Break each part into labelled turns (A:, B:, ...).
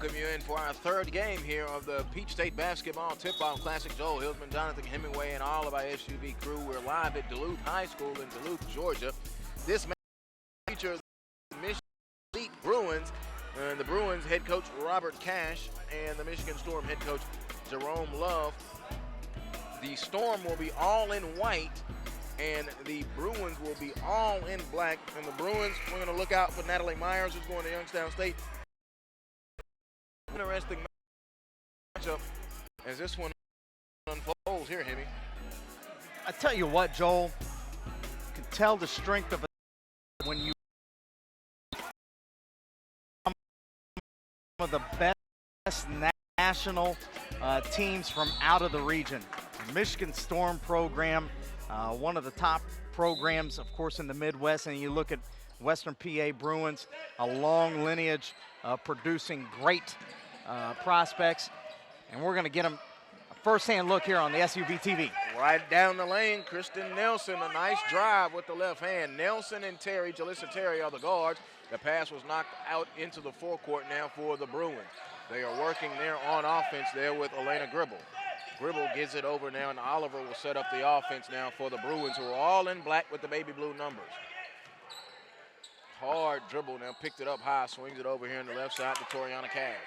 A: welcome you in for our third game here of the Peach State Basketball Tip-Off Classic. Joel Hillsman, Jonathan Hemingway, and all of our SUV crew. We're live at Duluth High School in Duluth, Georgia. This match features the Michigan Elite Bruins, and the Bruins head coach Robert Cash and the Michigan Storm head coach Jerome Love. The Storm will be all in white, and the Bruins will be all in black. And the Bruins, we're going to look out for Natalie Myers, who's going to Youngstown State. Interesting matchup as this one unfolds here, Hemi.
B: I tell you what, Joel, you can tell the strength of it when you some of the best national teams from out of the region. The Michigan Storm program, one of the top programs, of course, in the Midwest, and you look at Western PA Bruins, a long lineage producing great prospects, and we're going to get them a first-hand look here on the SUV TV.
A: Right down the lane, Kristen Nelson, a nice drive with the left hand. Nelson and Jalissa Terry are the guards. The pass was knocked out into the forecourt now for the Bruins. They are working there on offense there with Elena Gribble. Gribble gets it over now, and Oliver will set up the offense now for the Bruins, who are all in black with the baby blue numbers. Hard dribble now, picked it up high, swings it over here on the left side to Toriana Cash.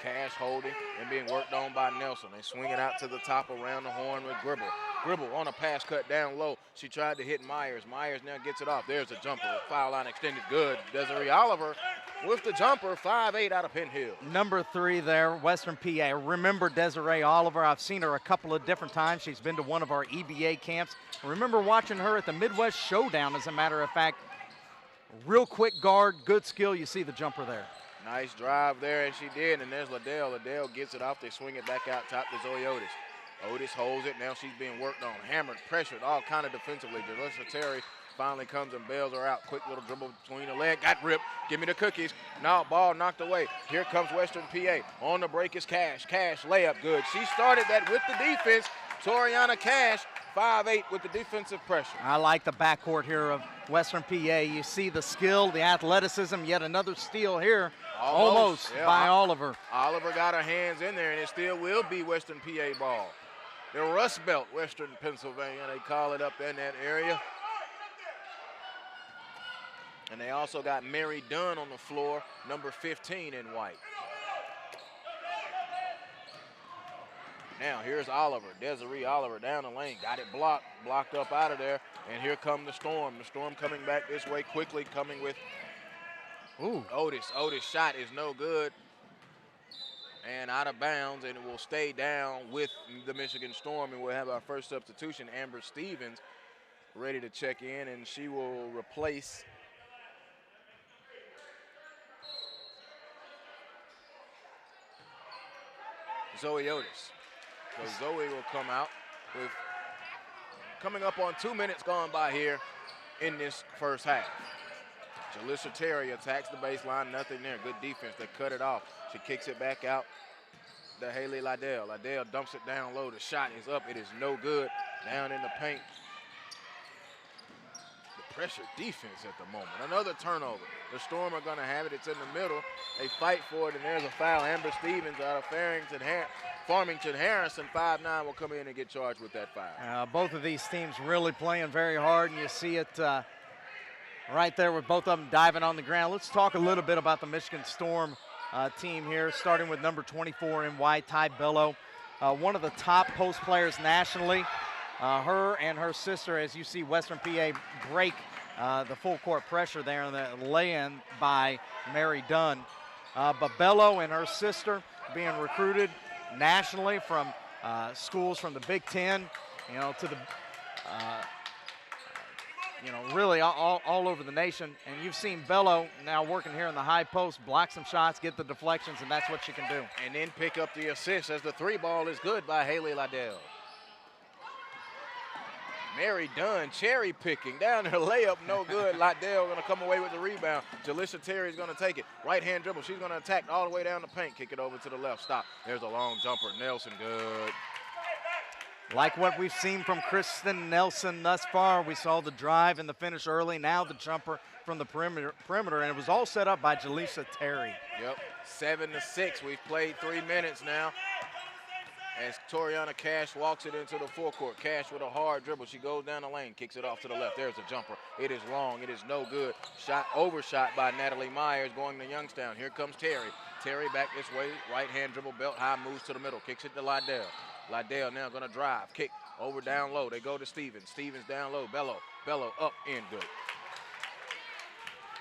A: Cash holding and being worked on by Nelson. They swing it out to the top around the horn with Gribble. Gribble on a pass cut down low. She tried to hit Myers. Myers now gets it off. There's a jumper. Foul line extended. Good. Desiree Oliver with the jumper. 5'8" out of Penn Hill.
B: Number 3 there, Western PA. Remember Desiree Oliver. I've seen her a couple of different times. She's been to one of our EBA camps. I remember watching her at the Midwest Showdown, as a matter of fact. Real quick guard, good skill. You see the jumper there.
A: Nice drive there, and she did, and there's Liddell. Liddell gets it off. They swing it back out top to Zoe Otis. Otis holds it. Now she's being worked on, hammered, pressured, all kind of defensively. Jalissa Terry finally comes and bails her out. Quick little dribble between the leg. Got ripped. Give me the cookies. Now ball knocked away. Here comes Western PA. On the break is Cash. Cash layup good. She started that with the defense. Toriana Cash, 5'8" with the defensive pressure.
B: I like the backcourt here of Western PA. You see the skill, the athleticism, yet another steal here. Almost
A: yeah,
B: by Oliver.
A: Oliver got her hands in there, and it still will be Western PA ball. The Rust Belt, Western Pennsylvania, they call it up in that area. And they also got Mary Dunn on the floor, number 15 in white. Now here's Oliver, Desiree Oliver down the lane, got it blocked up out of there, and here come the Storm. The Storm coming back this way quickly, coming with Otis. Otis' shot is no good and out of bounds, and it will stay down with the Michigan Storm, and we'll have our first substitution, Amber Stevens, ready to check in, and she will replace Zoe Otis. So Zoe will come out with coming up on 2 minutes gone by here in this first half. Jalissa Terry attacks the baseline, nothing there. Good defense. They cut it off. She kicks it back out to Haley Liddell. Liddell dumps it down low. The shot is up. It is no good. Down in the paint. The pressure defense at the moment. Another turnover. The Storm are going to have it. It's in the middle. They fight for it, and there's a foul. Amber Stevens out of Farmington Harrison, 5'9", will come in and get charged with that foul.
B: Both of these teams really playing very hard, and you see it right there with both of them diving on the ground. Let's talk a little bit about the Michigan Storm team here, starting with number 24 in white, Ty Bello, one of the top post players nationally. Her and her sister, as you see Western PA break the full court pressure there, and the lay-in by Mary Dunn. But Bello and her sister being recruited nationally from schools from the Big Ten, to the, really all over the nation. And you've seen Bello now working here in the high post, block some shots, get the deflections, and that's what she can do.
A: And then pick up the assist as the three ball is good by Haley Liddell. Mary Dunn cherry picking down her layup, no good. Liddell going to come away with the rebound. Jalissa Terry's going to take it. Right hand dribble. She's going to attack all the way down the paint. Kick it over to the left. Stop. There's a long jumper. Nelson, good.
B: Like what we've seen from Kristen Nelson thus far. We saw the drive and the finish early, now the jumper from the perimeter, and it was all set up by Jaleesa Terry.
A: Yep, 7-6. We've played 3 minutes now. As Toriana Cash walks it into the forecourt. Cash with a hard dribble. She goes down the lane, kicks it off to the left. There's a jumper. It is long. It is no good. Overshot by Natalie Myers going to Youngstown. Here comes Terry. Terry back this way. Right-hand dribble, belt high, moves to the middle. Kicks it to Lydell. Lydell now going to drive. Kick over down low. They go to Stevens. Stevens down low. Bello up in good.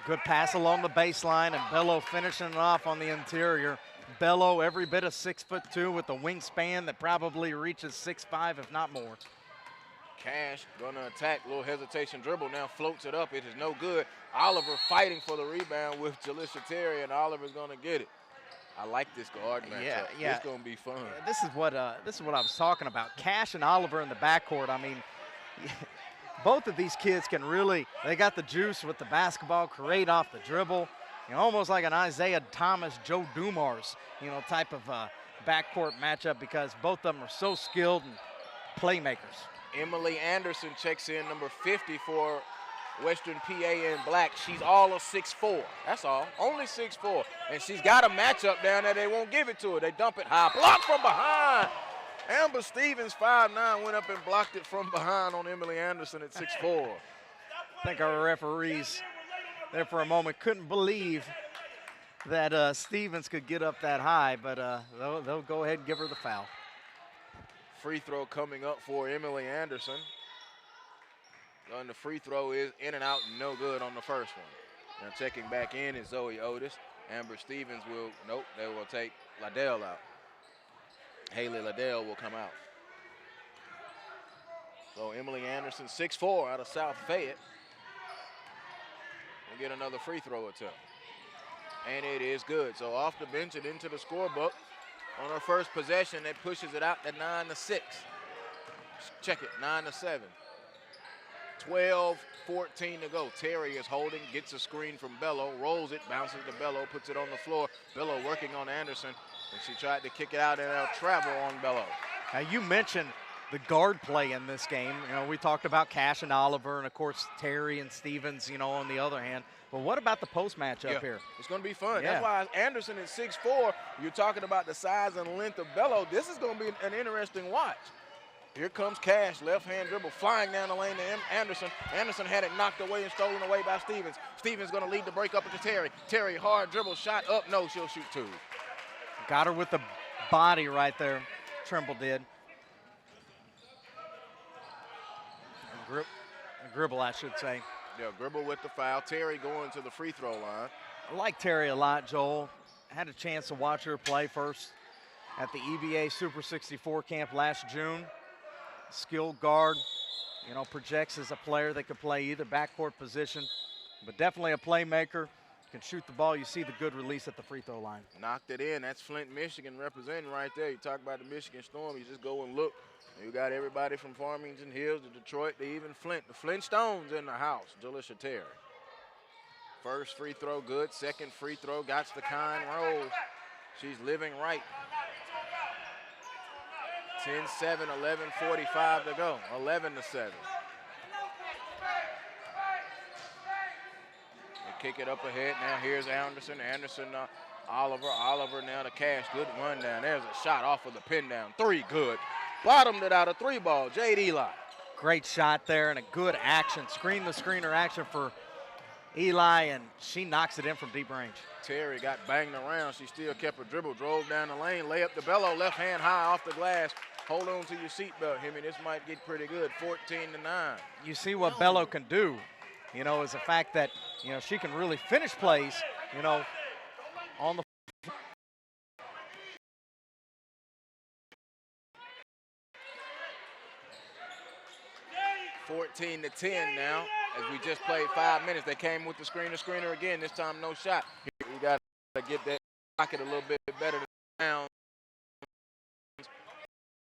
B: Good pass along the baseline, and Bello finishing it off on the interior. Bello every bit of 6'2" with a wingspan that probably reaches 6'5", if not more.
A: Cash gonna attack, little hesitation dribble, now floats it up, it is no good. Oliver fighting for the rebound with Jaleesa Terry, and Oliver's gonna get it. I like this guard matchup.
B: Yeah.
A: It's gonna be fun.
B: This is what I was talking about. Cash and Oliver in the backcourt. I mean, both of these kids can really, they got the juice with the basketball, create off the dribble. You know, almost like an Isaiah Thomas, Joe Dumars, type of backcourt matchup, because both of them are so skilled and playmakers.
A: Emily Anderson checks in, number 50 for Western PA in black. She's all of 6'4". That's all, only 6'4". And she's got a matchup down there. They won't give it to her. They dump it high. Blocked from behind. Amber Stevens, 5'9", went up and blocked it from behind on Emily Anderson at 6'4".
B: I think our referees there for a moment couldn't believe that Stevens could get up that high, but they'll go ahead and give her the foul.
A: Free throw coming up for Emily Anderson. And the free throw is in and out, no good on the first one. Now checking back in is Zoe Otis. Amber Stevens they will take Liddell out. Haley Liddell will come out. So Emily Anderson, 6'4", out of South Fayette. We'll get another free throw attempt. And it is good. So off the bench and into the scorebook. On her first possession, that pushes it out to 9-6. Check it, 9-7. 12-14 to go. Terry is holding, gets a screen from Bello, rolls it, bounces to Bello, puts it on the floor. Bello working on Anderson, and she tried to kick it out and out travel on Bello.
B: Now you mentioned the guard play in this game. We talked about Cash and Oliver, and of course Terry and Stevens, on the other hand. But what about the post matchup here?
A: It's going to be fun.
B: Yeah.
A: That's why Anderson is 6'4". You're talking about the size and length of Bello. This is going to be an interesting watch. Here comes Cash, left-hand dribble, flying down the lane to Anderson. Anderson had it knocked away and stolen away by Stevens. Stevens going to lead the break up into Terry. Terry, hard dribble, shot up. No, she'll shoot two.
B: Got her with the body right there. Trimble did. Gribble, I should say.
A: Yeah, Gribble with the foul. Terry going to the free throw line.
B: I like Terry a lot, Joel. Had a chance to watch her play first at the EVA Super 64 camp last June. Skilled guard, projects as a player that could play either backcourt position, but definitely a playmaker. Can shoot the ball. You see the good release at the free throw line.
A: Knocked it in. That's Flint, Michigan representing right there. You talk about the Michigan Storm, you just go and look. You got everybody from Farmington Hills to Detroit to even Flint. The Flint Stones in the house. Jaleesa Terry. First free throw good. Second free throw got the kind roll. She's living right. 10-7, 11:45 to go. 11-7. They kick it up ahead. Now here's Anderson. Oliver now to Cash. Good run down. There's a shot off of the pin down. Three good. Bottomed it out, a three ball. Jade Eli.
B: Great shot there and a good action. Screen the screener action for Eli, and she knocks it in from deep range.
A: Terry got banged around. She still kept her dribble, drove down the lane, lay up the Bello, left hand high off the glass. Hold on to your seatbelt, Hemi. This might get pretty good. 14-9.
B: You see what Bello can do, is the fact that, she can really finish plays, on the
A: 14-10 now, as we just played 5 minutes. They came with the screener again. This time, no shot. You got to get that pocket a little bit better down.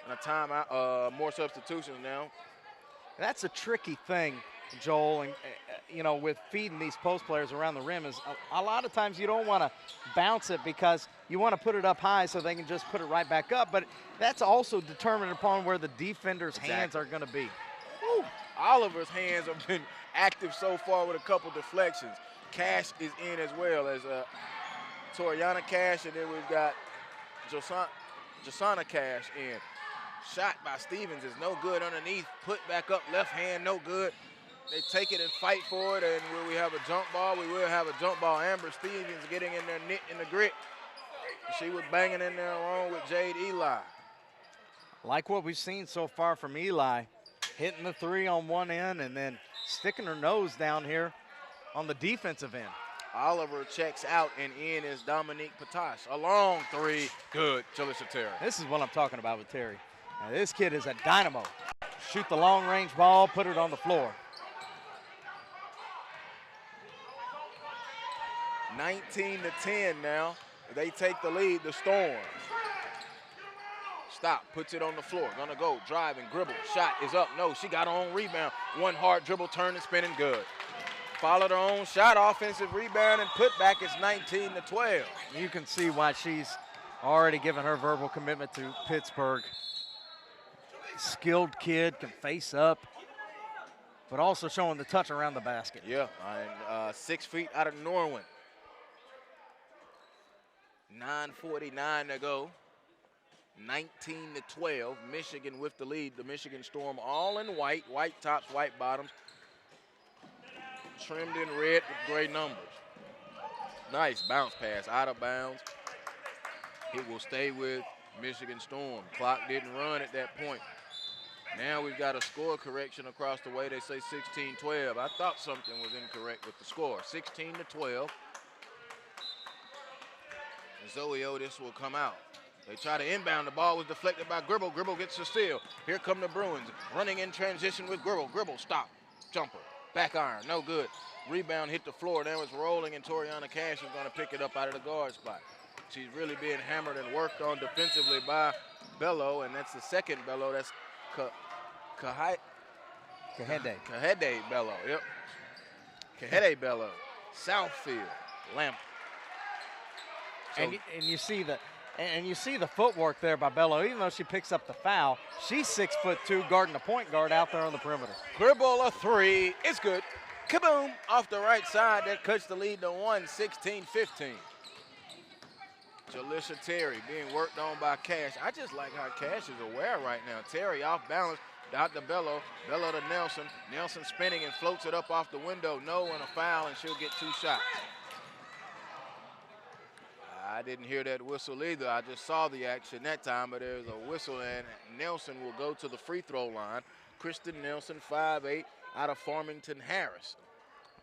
A: And a timeout, more substitutions now.
B: That's a tricky thing Joel, and with feeding these post players around the rim is a lot of times you don't want to bounce it because you want to put it up high so they can just put it right back up. But that's also determined upon where the defender's hands are going to be.
A: Woo. Oliver's hands have been active so far with a couple deflections. Cash is in as well as Toriana Cash, and then we've got Josana Cash in. Shot by Stevens is no good underneath. Put back up, left hand, no good. They take it and fight for it, and will we have a jump ball? We will have a jump ball. Amber Stevens getting in there, knit in the grit. She was banging in there along with Jade Eli.
B: Like what we've seen so far from Eli, hitting the three on one end and then sticking her nose down here on the defensive end.
A: Oliver checks out, and in is Dominique Patash. A long three, good, Jalissa Terry.
B: This is what I'm talking about with Terry. Now, this kid is a dynamo. Shoot the long-range ball, put it on the floor.
A: 19-10 now. They take the lead, the Storm. Stop, puts it on the floor. Gonna go, driving, dribble. Shot is up. No, she got her own rebound. One hard dribble, turn and spinning, good. Followed her own shot, offensive rebound, and put back. It's 19-12.
B: You can see why she's already given her verbal commitment to Pittsburgh. Skilled kid, can face up, but also showing the touch around the basket.
A: Yeah, and 6 feet out of Norwin. 9:49 to go. 19-12. Michigan with the lead. The Michigan Storm all in white. White tops, white bottoms. Trimmed in red with gray numbers. Nice bounce pass out of bounds. It will stay with Michigan Storm. Clock didn't run at that point. Now we've got a score correction across the way. They say 16-12. I thought something was incorrect with the score. 16-12. And Zoe Otis will come out. They try to inbound. The ball was deflected by Gribble. Gribble gets the steal. Here come the Bruins. Running in transition with Gribble. Gribble, stop. Jumper. Back iron. No good. Rebound hit the floor. Now it's rolling, and Toriana Cash is going to pick it up out of the guard spot. She's really being hammered and worked on defensively by Bello, and that's the second Bello. That's Kahede Bello. Yep. Kahede Bello. Southfield. Lamp. So,
B: and you see the footwork there by Bello. Even though she picks up the foul, she's 6'2", guarding the point guard out there on the perimeter.
A: Gribble a three. It's good. Kaboom! Off the right side. That cuts the lead to 1, 16-15. Jalissa Terry being worked on by Cash. I just like how Cash is aware right now. Terry off balance. Out to Bello. Bello to Nelson. Nelson spinning and floats it up off the window. No, and a foul, and she'll get 2 shots. I didn't hear that whistle either. I just saw the action that time, but there's a whistle, and Nelson will go to the free throw line. Kristen Nelson, 5'8", out of Farmington Harris.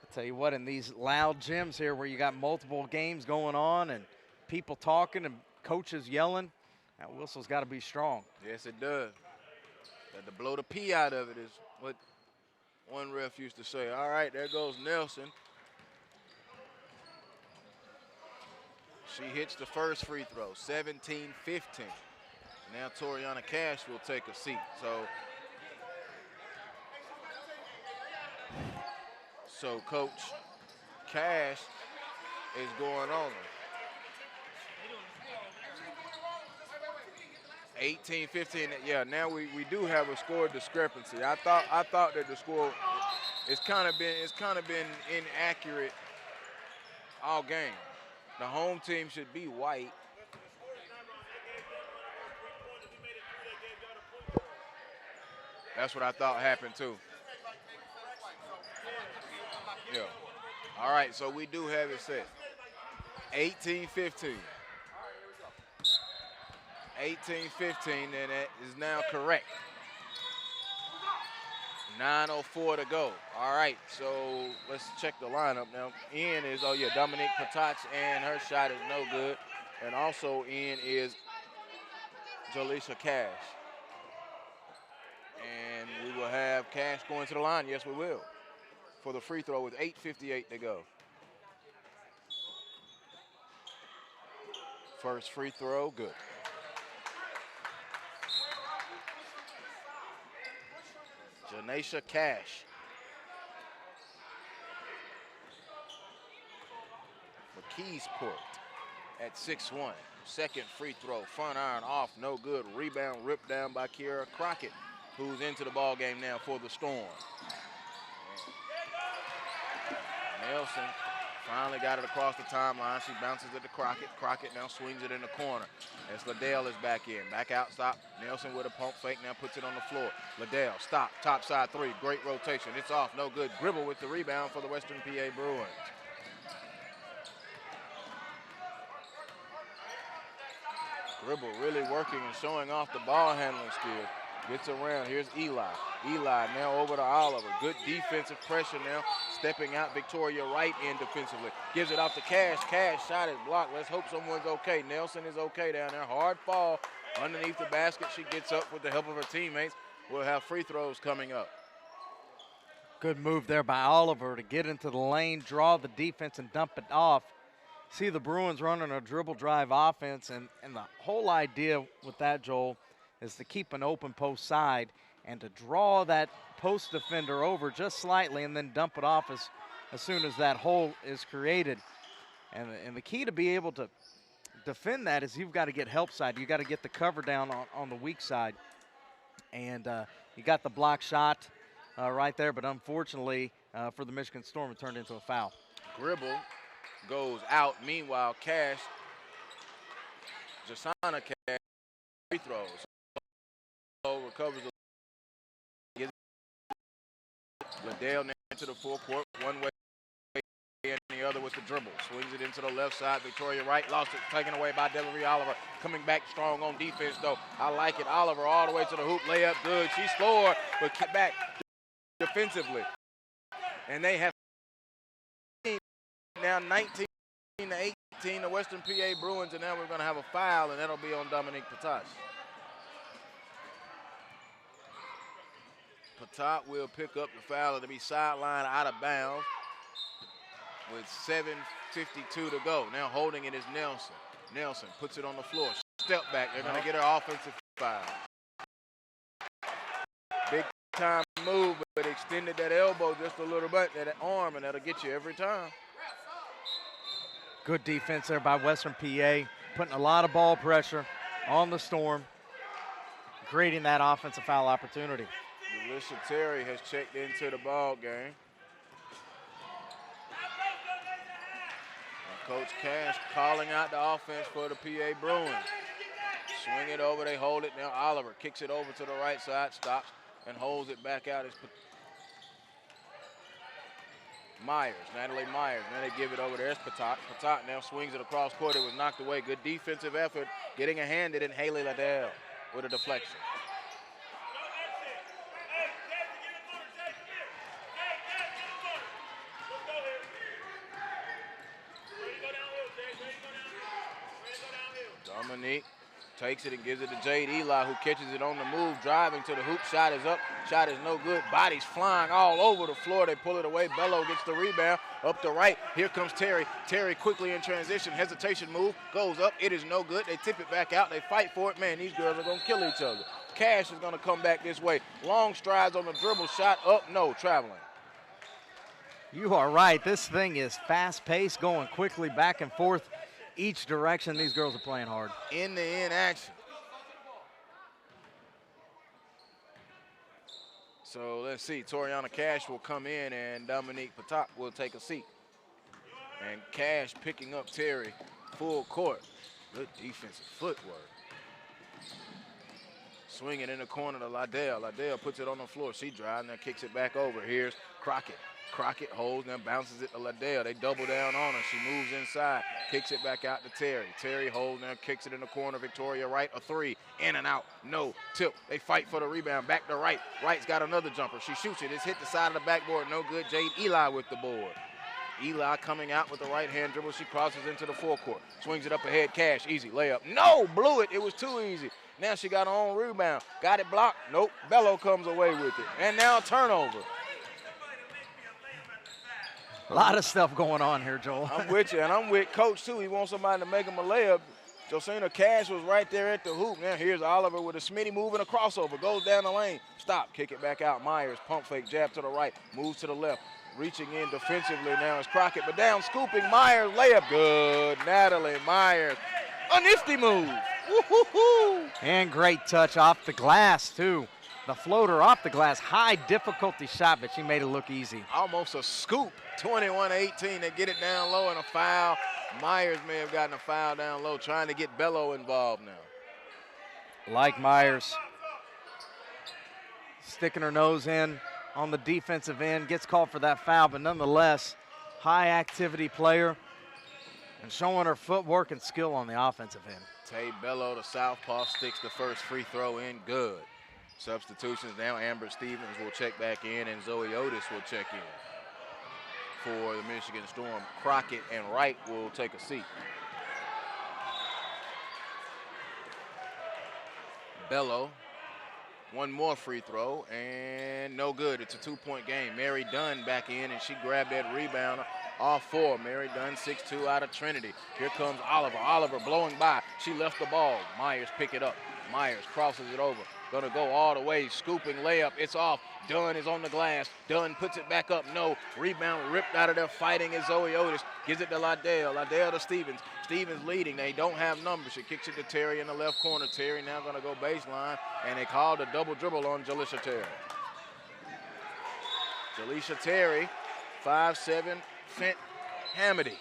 B: I'll tell you what, in these loud gyms here where you got multiple games going on and people talking and coaches yelling, that whistle's got to be strong.
A: Yes, it does. Got to blow the pee out of it is what one ref used to say. All right, there goes Nelson. She hits the first free throw, 17-15. Now Toriana Cash will take a seat. So Coach Cash is going on her. 18-15. Yeah, now we do have a score discrepancy. I thought that the score it's kind of been inaccurate all game. The home team should be white. That's what I thought happened too. Yeah. All right, so we do have it set. 18-15. 18-15, and that is now correct. 9:04 to go. All right, so let's check the lineup now. In is, Dominique Patach, and her shot is no good. And also in is Jalissa Cash. And we will have Cash going to the line. Yes, we will. For the free throw with 8:58 to go. First free throw, good. Janisha Cash. Keysport at 6'1". Second free throw, front iron off, no good. Rebound ripped down by Kiera Crockett, who's into the ball game now for the Storm. Nelson finally got it across the timeline. She bounces it to Crockett. Crockett now swings it in the corner as Liddell is back in. Back out, stop. Nelson with a pump fake, now puts it on the floor. Liddell, stop, top side three. Great rotation. It's off, no good. Gribble with the rebound for the Western PA Bruins. Gribble really working and showing off the ball handling skills. Gets around. Here's Eli. Eli now over to Oliver. Good defensive pressure now. Stepping out Victoria right in defensively. Gives it off to Cash. Cash shot is blocked. Let's hope someone's okay. Nelson is okay down there. Hard fall underneath the basket. She gets up with the help of her teammates. We'll have free throws coming up.
B: Good move there by Oliver to get into the lane, draw the defense, and dump it off. See the Bruins running a dribble drive offense, and the whole idea with that, Joel, is to keep an open post side and to draw that post defender over just slightly and then dump it off as soon as that hole is created. And the key to be able to defend that is you've got to get help side. You've got to get the cover down on the weak side. And you got the block shot right there, but unfortunately for the Michigan Storm, it turned into a foul.
A: Gribble goes out. Meanwhile, Cash, Jasana Cash, free throws. Recovers Liddell now into the full court, one way and the other with the dribble. Swings it into the left side. Victoria Wright lost it, taken away by Devery Oliver. Coming back strong on defense, though. I like it. Oliver all the way to the hoop, layup good. She scored, but kept back defensively. And they have now 19-18, the Western PA Bruins, and now we're going to have a foul, and that'll be on Dominique Patat. Patat will pick up the foul. It'll be sidelined out of bounds with 7:52 to go. Now holding it is Nelson. Nelson puts it on the floor. Step back. They're going to get her offensive foul. Big time move, but extended that elbow just a little bit, that arm, and that'll get you every time.
B: Good defense there by Western PA, putting a lot of ball pressure on the Storm, creating that offensive foul opportunity.
A: Alicia Terry has checked into the ball game. And Coach Cash calling out the offense for the PA Bruins. Swing it over, they hold it. Now Oliver kicks it over to the right side, stops, and holds it back out. As Myers, Natalie Myers. Now they give it over there. It's Patat. Patat now swings it across court. It was knocked away. Good defensive effort. Getting a hand in Haley Liddell with a deflection. Dominique takes it and gives it to Jade Eli, who catches it on the move, driving to the hoop. Shot is up. Shot is no good. Bodies flying all over the floor. They pull it away. Bello gets the rebound. Up the right. Here comes Terry. Terry quickly in transition. Hesitation move. Goes up. It is no good. They tip it back out. They fight for it. Man, these girls are going to kill each other. Cash is going to come back this way. Long strides on the dribble. Shot up. No. Traveling.
B: You are right. This thing is fast-paced, going quickly back and forth each direction. These girls are playing hard.
A: In action. So let's see. Toriana Cash will come in and Dominique Patat will take a seat. And Cash picking up Terry full court. Good defensive footwork. Swinging in the corner to Liddell. Liddell puts it on the floor. She drives and kicks it back over. Here's Crockett. Crockett holds and bounces it to Liddell. They double down on her. She moves inside, kicks it back out to Terry. Terry holds and kicks it in the corner. Victoria Wright, a three, in and out, no, tip. They fight for the rebound, back to Wright. Wright's got another jumper. She shoots it. It's hit the side of the backboard, no good. Jade Eli with the board. Eli coming out with the right-hand dribble. She crosses into the forecourt. Swings it up ahead, Cash, easy layup. No, blew it. It was too easy. Now she got her own rebound. Got it blocked. Nope, Bello comes away with it. And now a turnover.
B: A lot of stuff going on here, Joel.
A: I'm with you, and I'm with Coach, too. He wants somebody to make him a layup. Josina Cash was right there at the hoop. Now here's Oliver with a Smitty move and a crossover. Goes down the lane. Stop. Kick it back out. Myers, pump fake, jab to the right. Moves to the left. Reaching in defensively now is Crockett. But down scooping. Myers, layup. Good. Natalie Myers. A nifty move. Woo-hoo-hoo.
B: And great touch off the glass, too. The floater off the glass. High difficulty shot, but she made it look easy.
A: Almost a scoop. 21-18. They get it down low and a foul. Myers may have gotten a foul down low, trying to get Bello involved now.
B: Like Myers. Sticking her nose in on the defensive end. Gets called for that foul, but nonetheless, high activity player and showing her footwork and skill on the offensive end.
A: Tay Bello, the southpaw, sticks the first free throw in. Good. Substitutions now. Amber Stevens will check back in, and Zoe Otis will check in for the Michigan Storm. Crockett and Wright will take a seat. Bello, one more free throw, and no good. It's a two-point game. Mary Dunn back in, and she grabbed that rebound off four. Mary Dunn, 6'2", out of Trinity. Here comes Oliver. Oliver blowing by. She left the ball. Myers pick it up. Myers crosses it over. Gonna go all the way. Scooping layup. It's off. Dunn is on the glass. Dunn puts it back up. No. Rebound ripped out of there. Fighting is Zoe Otis. Gives it to Liddell. Liddell to Stevens. Stevens leading. They don't have numbers. She kicks it to Terry in the left corner. Terry now gonna go baseline. And they called a double dribble on Jalisha Terry. Jalisha Terry, 5'7", Fent Hamady.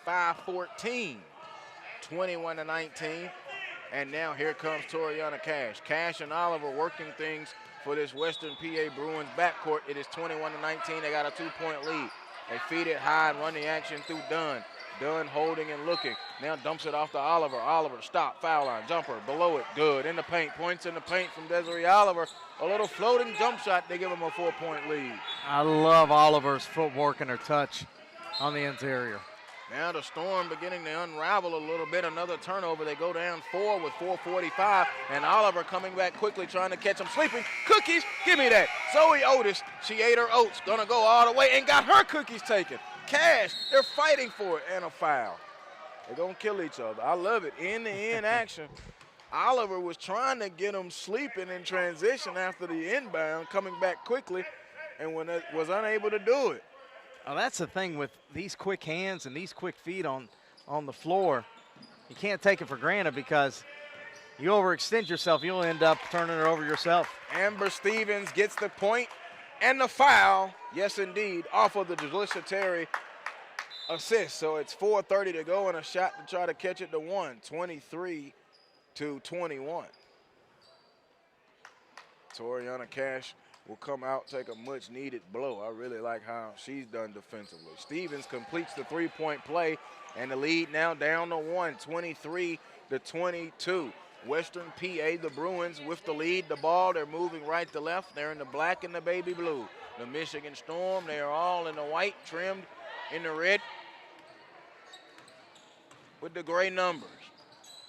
A: 5'14", 21-19. And now here comes Toriana Cash. Cash and Oliver working things for this Western PA Bruins backcourt. It is 21-19. They got a 2-point lead. They feed it high and run the action through Dunn. Dunn holding and looking. Now dumps it off to Oliver. Oliver, stop, foul line, jumper, below it, good. In the paint, points in the paint from Desiree Oliver. A little floating jump shot. They give him a 4-point lead.
B: I love Oliver's footwork and her touch on the interior.
A: Now the Storm beginning to unravel a little bit. Another turnover. They go down 4 with 4:45. And Oliver coming back quickly, trying to catch them sleeping. Cookies, give me that. Zoe Otis, she ate her oats. Gonna go all the way and got her cookies taken. Cash, they're fighting for it, and a foul. They're gonna kill each other. I love it. End-to-end action. Oliver was trying to get them sleeping in transition after the inbound, coming back quickly, and was unable to do it.
B: Oh, that's the thing with these quick hands and these quick feet on the floor. You can't take it for granted because you overextend yourself, you'll end up turning it over yourself.
A: Amber Stevens gets the point and the foul, yes indeed, off of the Jalisha Terry assist. So it's 4:30 to go and a shot to try to catch it to 23-21. Toriana Cash will come out, take a much-needed blow. I really like how she's done defensively. Stevens completes the three-point play, and the lead now down to 1, 23-22. Western PA, the Bruins with the lead. The ball, they're moving right to left. They're in the black and the baby blue. The Michigan Storm, they are all in the white, trimmed in the red with the gray numbers.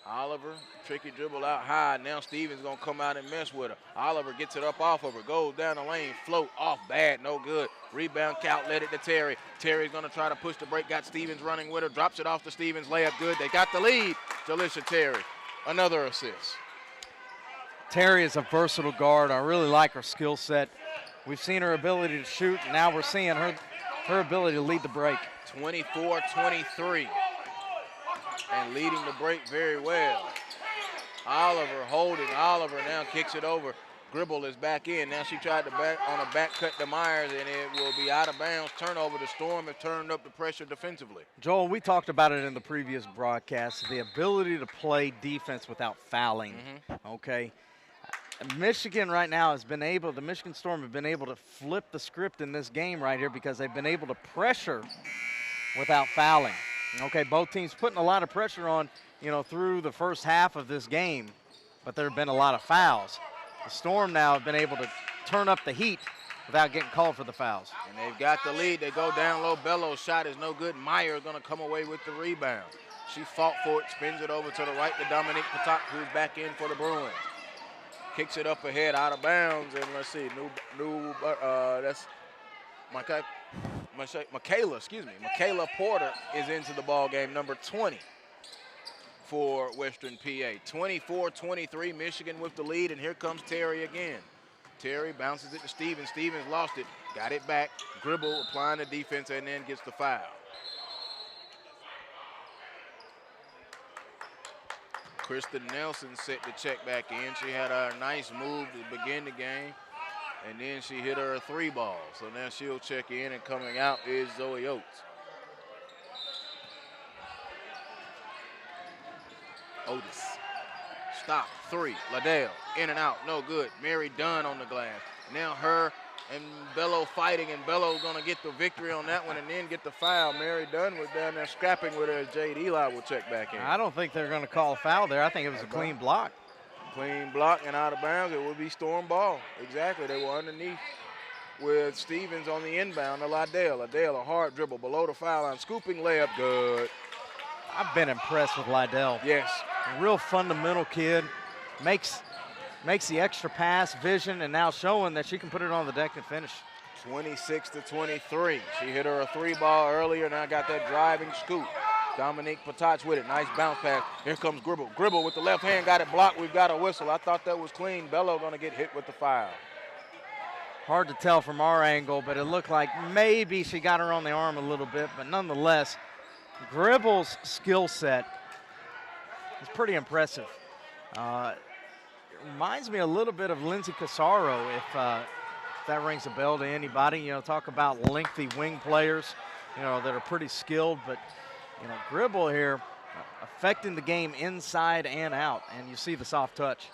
A: Oliver, tricky dribble out high. Now Stevens gonna come out and mess with her. Oliver gets it up off of her, goes down the lane, float off, bad, no good. Rebound, count, let it to Terry. Terry's gonna try to push the break, got Stevens running with her, drops it off to Stevens, layup good. They got the lead. Jalisha Terry, another assist.
B: Terry is a versatile guard. I really like her skill set. We've seen her ability to shoot, and now we're seeing her ability to lead the break.
A: 24-23. And leading the break very well. Oliver holding. Oliver now kicks it over. Gribble is back in. Now she tried to back on a back cut to Myers, and it will be out of bounds. Turnover. The Storm have turned up the pressure defensively.
B: Joel, we talked about it in the previous broadcast, the ability to play defense without fouling, okay? Michigan right now has been able, the Michigan Storm have been able to flip the script in this game right here because they've been able to pressure without fouling. Okay, both teams putting a lot of pressure on, through the first half of this game, but there have been a lot of fouls. The Storm now have been able to turn up the heat without getting called for the fouls.
A: And they've got the lead. They go down low. Bello's shot is no good. Meyer going to come away with the rebound. She fought for it, spins it over to the right to Dominique Patak, who's back in for the Bruins. Kicks it up ahead, out of bounds, and let's see, that's Michaela Porter is into the ball game, number 20 for Western PA. 24-23, Michigan with the lead, and here comes Terry again. Terry bounces it to Stevens. Stevens lost it, got it back. Gribble applying the defense and then gets the foul. Kristen Nelson set the check back in. She had a nice move to begin the game, and then she hit her a 3-ball. So now she'll check in, and coming out is Zoe Oates. Otis, stop, 3, Liddell, in and out, no good. Mary Dunn on the glass. Now her and Bello fighting, and Bello's gonna get the victory on that one and then get the foul. Mary Dunn was down there scrapping with her as Jade Eli will check back in.
B: I don't think they're gonna call a foul there. I think it was a clean block.
A: Clean block and out of bounds. It would be storm ball. Exactly, they were underneath with Stevens on the inbound to Liddell. Liddell, a hard dribble below the foul line, scooping layup, good.
B: I've been impressed with Liddell.
A: Yes.
B: A real fundamental kid, makes the extra pass, vision, and now showing that she can put it on the deck and finish.
A: 26-23. She hit her a 3-ball earlier, now got that driving scoop. Dominique Patach with it, nice bounce pass. Here comes Gribble. Gribble with the left hand, got it blocked. We've got a whistle. I thought that was clean. Bello gonna get hit with the foul.
B: Hard to tell from our angle, but it looked like maybe she got her on the arm a little bit, but nonetheless, Gribble's skill set is pretty impressive. It reminds me a little bit of Lindsay Casaro, if that rings a bell to anybody. You know, talk about lengthy wing players, you know, that are pretty skilled, but, you know, Gribble here affecting the game inside and out, and you see the soft touch.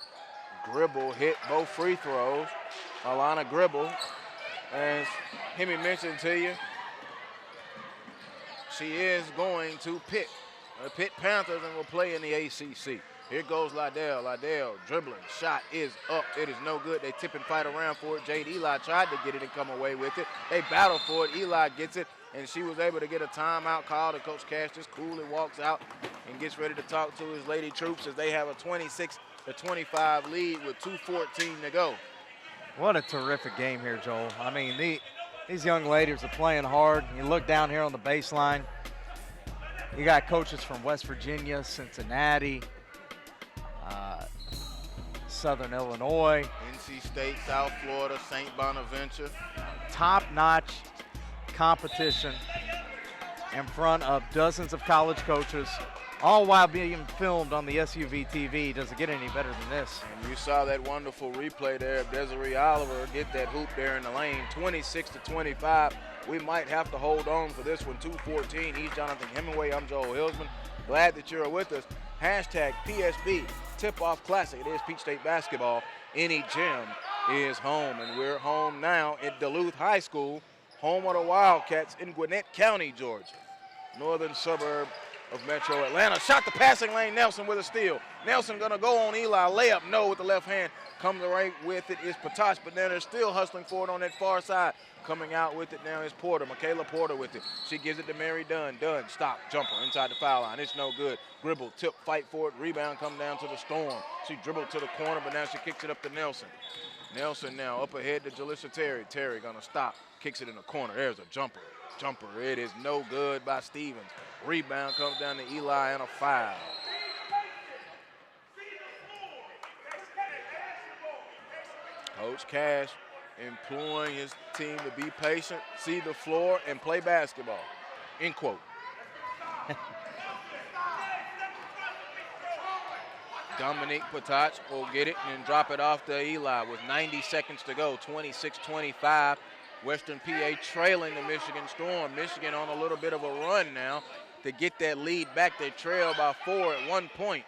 A: Gribble hit both free throws. Alana Gribble, as Hemi mentioned to you, she is going to Pitt. The Pitt Panthers, and will play in the ACC. Here goes Liddell. Liddell dribbling. Shot is up. It is no good. They tip and fight around for it. Jade Eli tried to get it and come away with it. They battle for it. Eli gets it, and she was able to get a timeout call. And Coach Cash just coolly walks out and gets ready to talk to his Lady Troops as they have a 26-25 lead with 2:14 to go.
B: What a terrific game here, Joel. I mean, these young ladies are playing hard. You look down here on the baseline. You got coaches from West Virginia, Cincinnati, Southern Illinois.
A: NC State, South Florida, St. Bonaventure.
B: Top-notch competition in front of dozens of college coaches, all while being filmed on the SUV TV. Does it get any better than this?
A: And you saw that wonderful replay there of Desiree Oliver get that hoop there in the lane, 26-25. We might have to hold on for this one, 2:14. He's Jonathan Hemingway. I'm Joel Hilsman. Glad that you're with us. Hashtag PSB Tip-Off Classic. It is Peach State basketball. Any gym is home, and we're home now at Duluth High School, home of the Wildcats in Gwinnett County, Georgia, northern suburb of Metro Atlanta. Shot the passing lane, Nelson with a steal. Nelson gonna go on Eli, layup, no with the left hand. Comes right with it is Patach, but then they're still hustling for it on that far side. Coming out with it now is Porter, Michaela Porter with it. She gives it to Mary Dunn. Dunn, stop, jumper inside the foul line. It's no good. Gribble, tip, fight for it. Rebound come down to the Storm. She dribbled to the corner, but now she kicks it up to Nelson. Nelson now up ahead to Jalissa Terry. Terry gonna stop, kicks it in the corner. There's a jumper. It is no good by Stevens. Rebound comes down to Eli and a foul. Coach Cash imploring his team to be patient, see the floor, and play basketball, end quote. Dominique Patach will get it and drop it off to Eli with 90 seconds to go, 26-25. Western PA trailing the Michigan Storm. Michigan on a little bit of a run now to get that lead back. They trail by 4 at 1 point.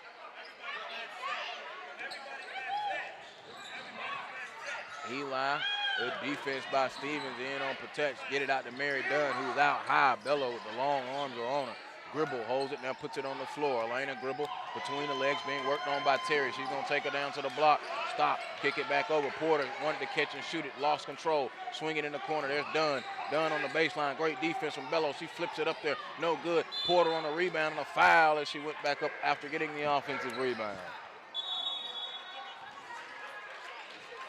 A: Eli, good defense by Stevens, in on Patach. Get it out to Mary Dunn, who's out high. Bello with the long arms are on her. Gribble holds it, now puts it on the floor. Elena Gribble between the legs being worked on by Terry. She's gonna take her down to the block. Stop, kick it back over. Porter wanted to catch and shoot it, lost control. Swing it in the corner, there's Dunn. Dunn on the baseline, great defense from Bello. She flips it up there, no good. Porter on the rebound and a foul as she went back up after getting the offensive rebound.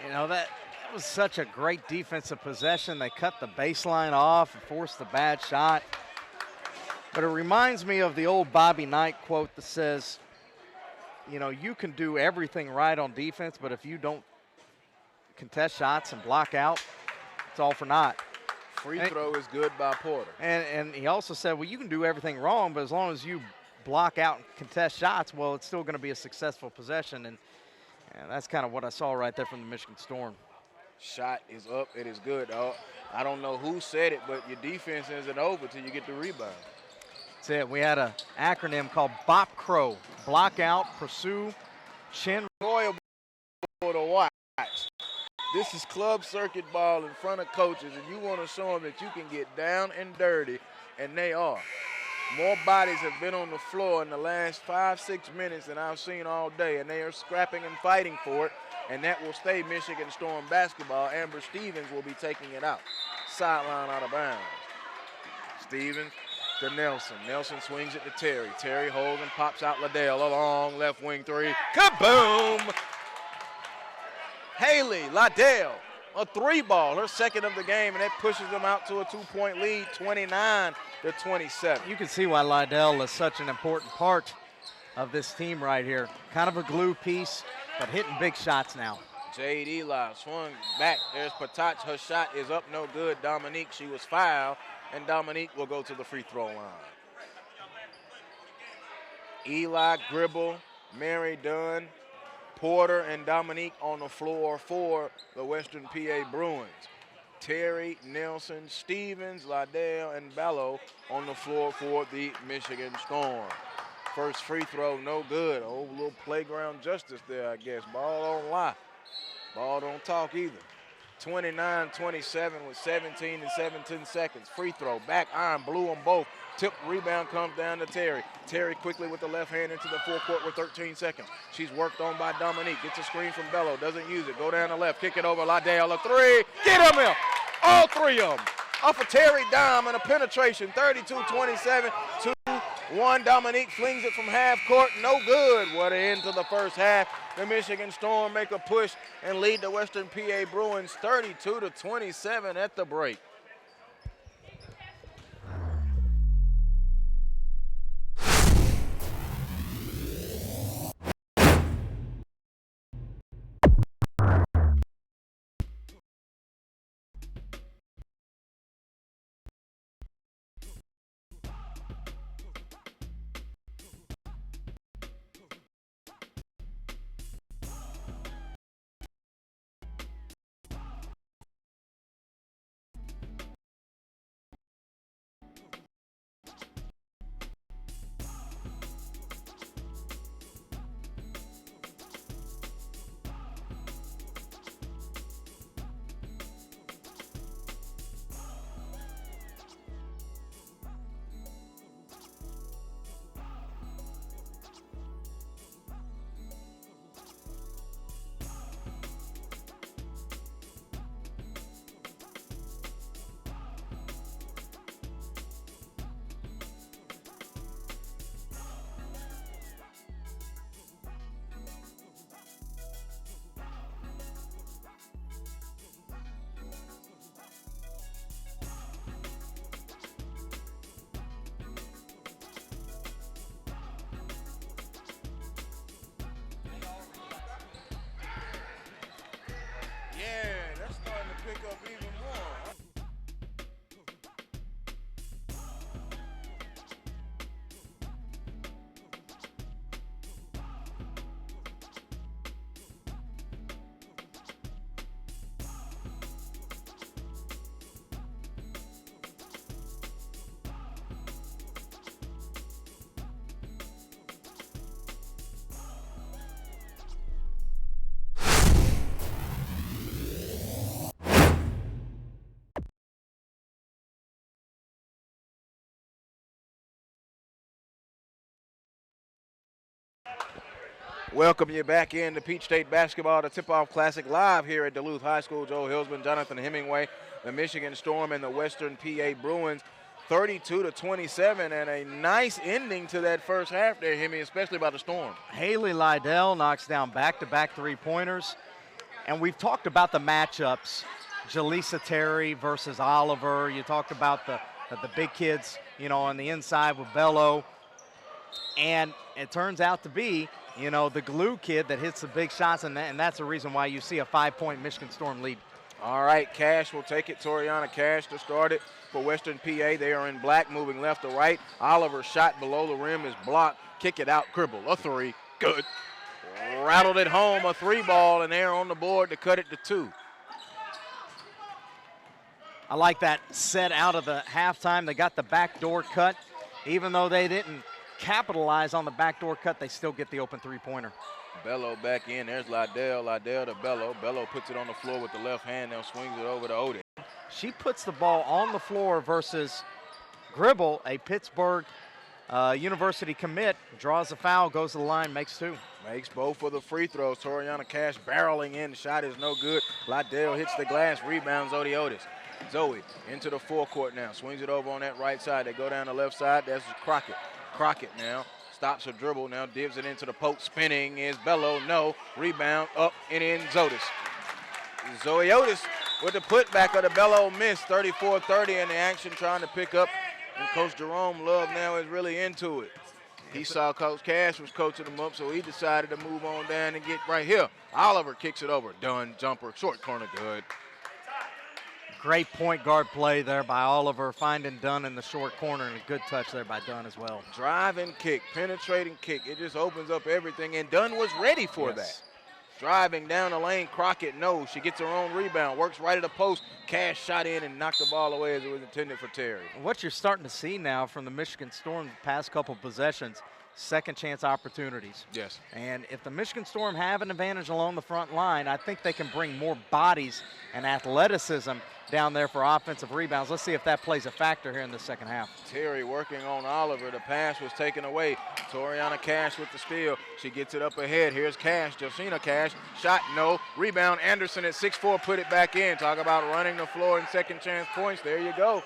B: You know, that was such a great defensive possession. They cut the baseline off and forced the bad shot. But it reminds me of the old Bobby Knight quote that says, you know, you can do everything right on defense, but if you don't contest shots and block out, it's all for naught.
A: Free throw is good by Porter.
B: And he also said, well, you can do everything wrong, but as long as you block out and contest shots, well, it's still going to be a successful possession. And that's kind of what I saw right there from the Michigan Storm.
A: Shot is up. It is good. I don't know who said it, but your defense isn't over till you get the rebound.
B: That's it. We had an acronym called BOP CROW. Block out, pursue, chin.
A: Enjoyable to watch. This is club circuit ball in front of coaches, and you want to show them that you can get down and dirty, and they are. More bodies have been on the floor in the last 5-6 minutes than I've seen all day, and they are scrapping and fighting for it, and that will stay Michigan Storm basketball. Amber Stevens will be taking it out. Sideline out of bounds. Stevens to Nelson. Nelson swings it to Terry. Terry holds and pops out Liddell. A long left wing three. Kaboom! Haley Liddell, a 3-ball, her second of the game, and that pushes them out to a 2-point lead, 29-27.
B: You can see why Liddell is such an important part of this team right here. Kind of a glue piece, but hitting big shots now.
A: Jade Eli swung back. There's Patach. Her shot is up, no good. Dominique, she was fouled, and Dominique will go to the free throw line. Eli, Gribble, Mary Dunn, Porter, and Dominique on the floor for the Western PA Bruins. Terry, Nelson, Stevens, Liddell, and Bello on the floor for the Michigan Storm. First free throw, no good. Oh, little playground justice there, I guess. Ball don't lie. Ball don't talk either. 29-27 with 17 and 17 seconds. Free throw, back iron, blew them both. Tip, rebound comes down to Terry. Terry quickly with the left hand into the forecourt with 13 seconds. She's worked on by Dominique. Gets a screen from Bello, doesn't use it. Go down the left, kick it over. Liddell, a three. Get him in. All three of them. Off of Terry Dime and a penetration. 32-27, 2-1. Dominique flings it from half court. No good. What an end to the first half. The Michigan Storm make a push and lead the Western PA Bruins 32-27 at the break. Yeah, that's starting to pick up even more. Welcome you back into Peach State Basketball, the Tipoff Classic, live here at Duluth High School. Joe Hilsman, Jonathan Hemingway, the Michigan Storm, and the Western PA Bruins, 32-27, and a nice ending to that first half there, Hemi, especially by the Storm.
B: Haley Liddell knocks down back-to-back three-pointers, and we've talked about the matchups, Jaleesa Terry versus Oliver. You talked about the big kids, you know, on the inside with Bello, and it turns out to be, you know, the glue kid that hits the big shots, and that's the reason why you see a 5-point Michigan Storm lead.
A: All right, Cash will take it. Toriana Cash to start it for Western PA. They are in black, moving left to right. Oliver's shot below the rim is blocked. Kick it out, Gribble, a three, good. Rattled it home, a 3-ball, and they're on the board to cut it to 2.
B: I like that set out of the halftime. They got the backdoor cut. Even though they didn't capitalize on the backdoor cut, they still get the open three-pointer.
A: Bello back in. There's Liddell. Liddell to Bello. Bello puts it on the floor with the left hand. Now swings it over to Otis.
B: She puts the ball on the floor versus Gribble, a Pittsburgh University commit, draws a foul, goes to the line, makes 2.
A: Makes both of the free throws. Toriana Cash barreling in. The shot is no good. Liddell hits the glass. Rebounds Otis. Zoe into the forecourt now. Swings it over on that right side. They go down the left side. That's Crockett. Crockett now stops her dribble. Now divs it into the post. Spinning is Bello. No. Rebound up and in Zotis. Zoe Otis with the putback of the Bello miss. 34-30 in the action trying to pick up. And Coach Jerome Love now is really into it. He saw Coach Cash was coaching him up, so he decided to move on down and get right here. Oliver kicks it over. Dunn, jumper, short corner, good.
B: Great point guard play there by Oliver, finding Dunn in the short corner, and a good touch there by Dunn as well.
A: Drive and kick, penetrating kick. It just opens up everything, and Dunn was ready for that. Driving down the lane, Crockett knows. She gets her own rebound, works right at the post. Cash shot in and knocked the ball away as it was intended for Terry.
B: What you're starting to see now from the Michigan Storm the past couple possessions, second chance opportunities.
A: Yes.
B: And if the Michigan Storm have an advantage along the front line, I think they can bring more bodies and athleticism down there for offensive rebounds. Let's see if that plays a factor here in the second half.
A: Terry working on Oliver. The pass was taken away. Toriana Cash with the steal. She gets it up ahead. Here's Cash, Josina Cash. Shot, no. Rebound, Anderson at 6'4", put it back in. Talk about running the floor and second chance points. There you go.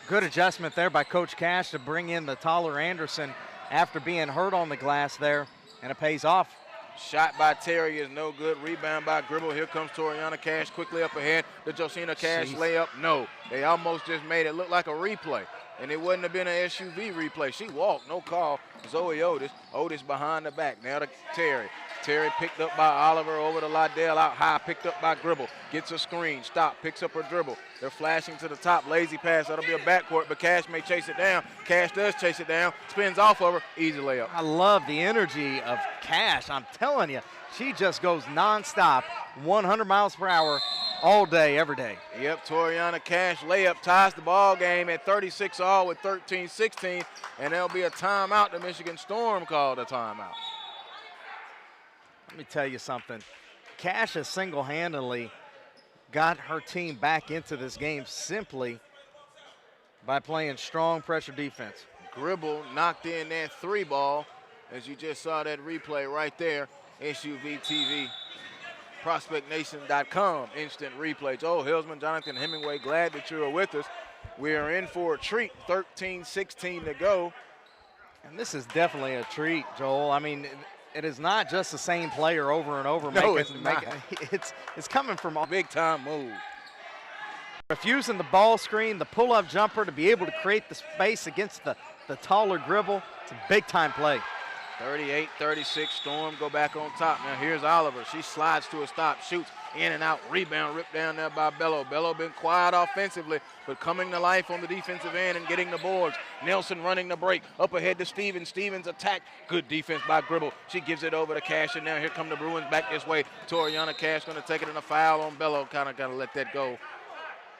B: Good adjustment there by Coach Cash to bring in the taller Anderson after being hurt on the glass there, and it pays off.
A: Shot by Terry is no good. Rebound by Gribble. Here comes Toriana Cash quickly up ahead. The Josina Cash layup, no. They almost just made it look like a replay, and it wouldn't have been an SUV replay. She walked, no call. Zoe Otis. Otis behind the back. Now to Terry. Terry picked up by Oliver over to Liddell out high, picked up by Gribble. Gets a screen, stop, picks up her dribble. They're flashing to the top, lazy pass. That'll be a backcourt, but Cash may chase it down. Cash does chase it down, spins off of her, easy layup.
B: I love the energy of Cash. I'm telling you, she just goes nonstop, 100 miles per hour all day, every day.
A: Yep, Toriana Cash layup ties the ball game at 36-all with 13-16, and there'll be a timeout. The Michigan Storm called a timeout.
B: Let me tell you something. Cash has single-handedly got her team back into this game simply by playing strong pressure defense.
A: Gribble knocked in that 3-ball, as you just saw that replay right there. SUV TV, ProspectNation.com, instant replay. Joel Hilsman, Jonathan Hemingway, glad that you are with us. We are in for a treat, 13-16 to go.
B: And this is definitely a treat, Joel. I mean, it is not just the same player over and over.
A: No,
B: it's coming from a
A: big time move.
B: Refusing the ball screen, the pull-up jumper to be able to create the space against the taller Gribble. It's a big time play.
A: 38-36, Storm go back on top. Now here's Oliver. She slides to a stop, shoots in and out, rebound ripped down there by Bello. Bello been quiet offensively, but coming to life on the defensive end and getting the boards. Nelson running the break, up ahead to Stevens. Stevens attack, good defense by Gribble. She gives it over to Cash, and now here come the Bruins back this way. Toriana Cash gonna take it in a foul on Bello. Kinda gotta let that go.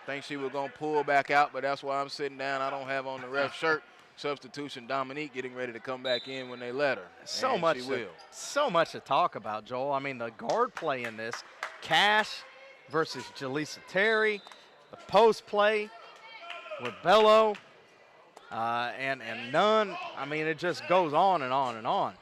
A: Think she was gonna pull back out, but that's why I'm sitting down. I don't have on the ref shirt. Substitution, Dominique getting ready to come back in when they let her.
B: So much to talk about, Joel. I mean, the guard play in this, Cash versus Jaleesa Terry, the post play with Bello and Nunn. I mean, it just goes on and on and on.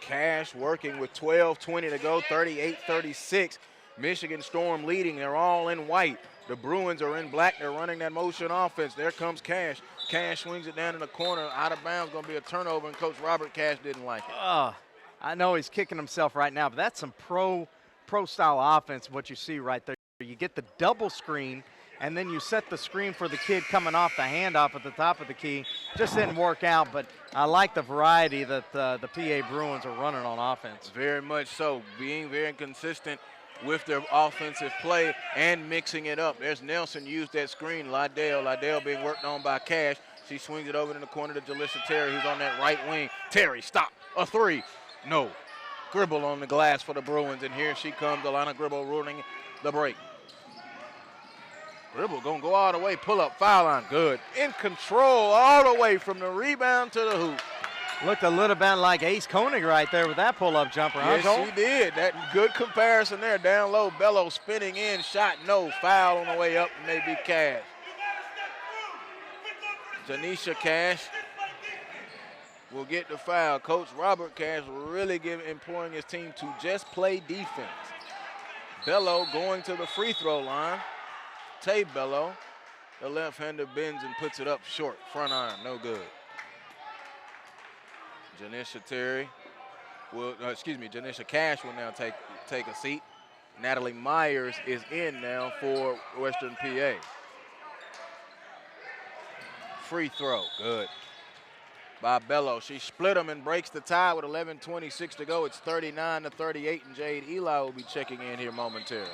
A: Cash working with 12:20 to go, 38-36. Michigan Storm leading. They're all in white. The Bruins are in black. They're running that motion offense. There comes Cash. Cash swings it down in the corner. Out of bounds, going to be a turnover, and Coach Robert Cash didn't like it.
B: I know he's kicking himself right now, but that's some pro-style offense, what you see right there. You get the double screen, and then you set the screen for the kid coming off the handoff at the top of the key. Just didn't work out, but I like the variety that the PA Bruins are running on offense.
A: Very much so, being very consistent with their offensive play and mixing it up. There's Nelson, used that screen. Lydell being worked on by Cash. She swings it over in the corner to Jalissa Terry, who's on that right wing. Terry, stop, a three, no. Gribble on the glass for the Bruins, and here she comes, Alana Gribble ruining the break. Gribble gonna go all the way, pull up, foul line, good. In control all the way from the rebound to the hoop.
B: Looked a little bit like Ace Koenig right there with that pull-up jumper, huh,
A: Yes,
B: Joel?
A: she did. That good comparison there. Down low, Bello spinning in, shot no, foul on the way up, and maybe Cash. Janisha Cash will get the foul. Coach Robert Cash really imploring his team to just play defense. Bello going to the free throw line. Tay Bello, the left-hander, bends and puts it up short. Front iron, no good. Janisha Terry will, Janisha Cash will now take a seat. Natalie Myers is in now for Western PA. Free throw, good. By Bello. She split them and breaks the tie with 11:26 to go. It's 39-38, and Jade Eli will be checking in here momentarily.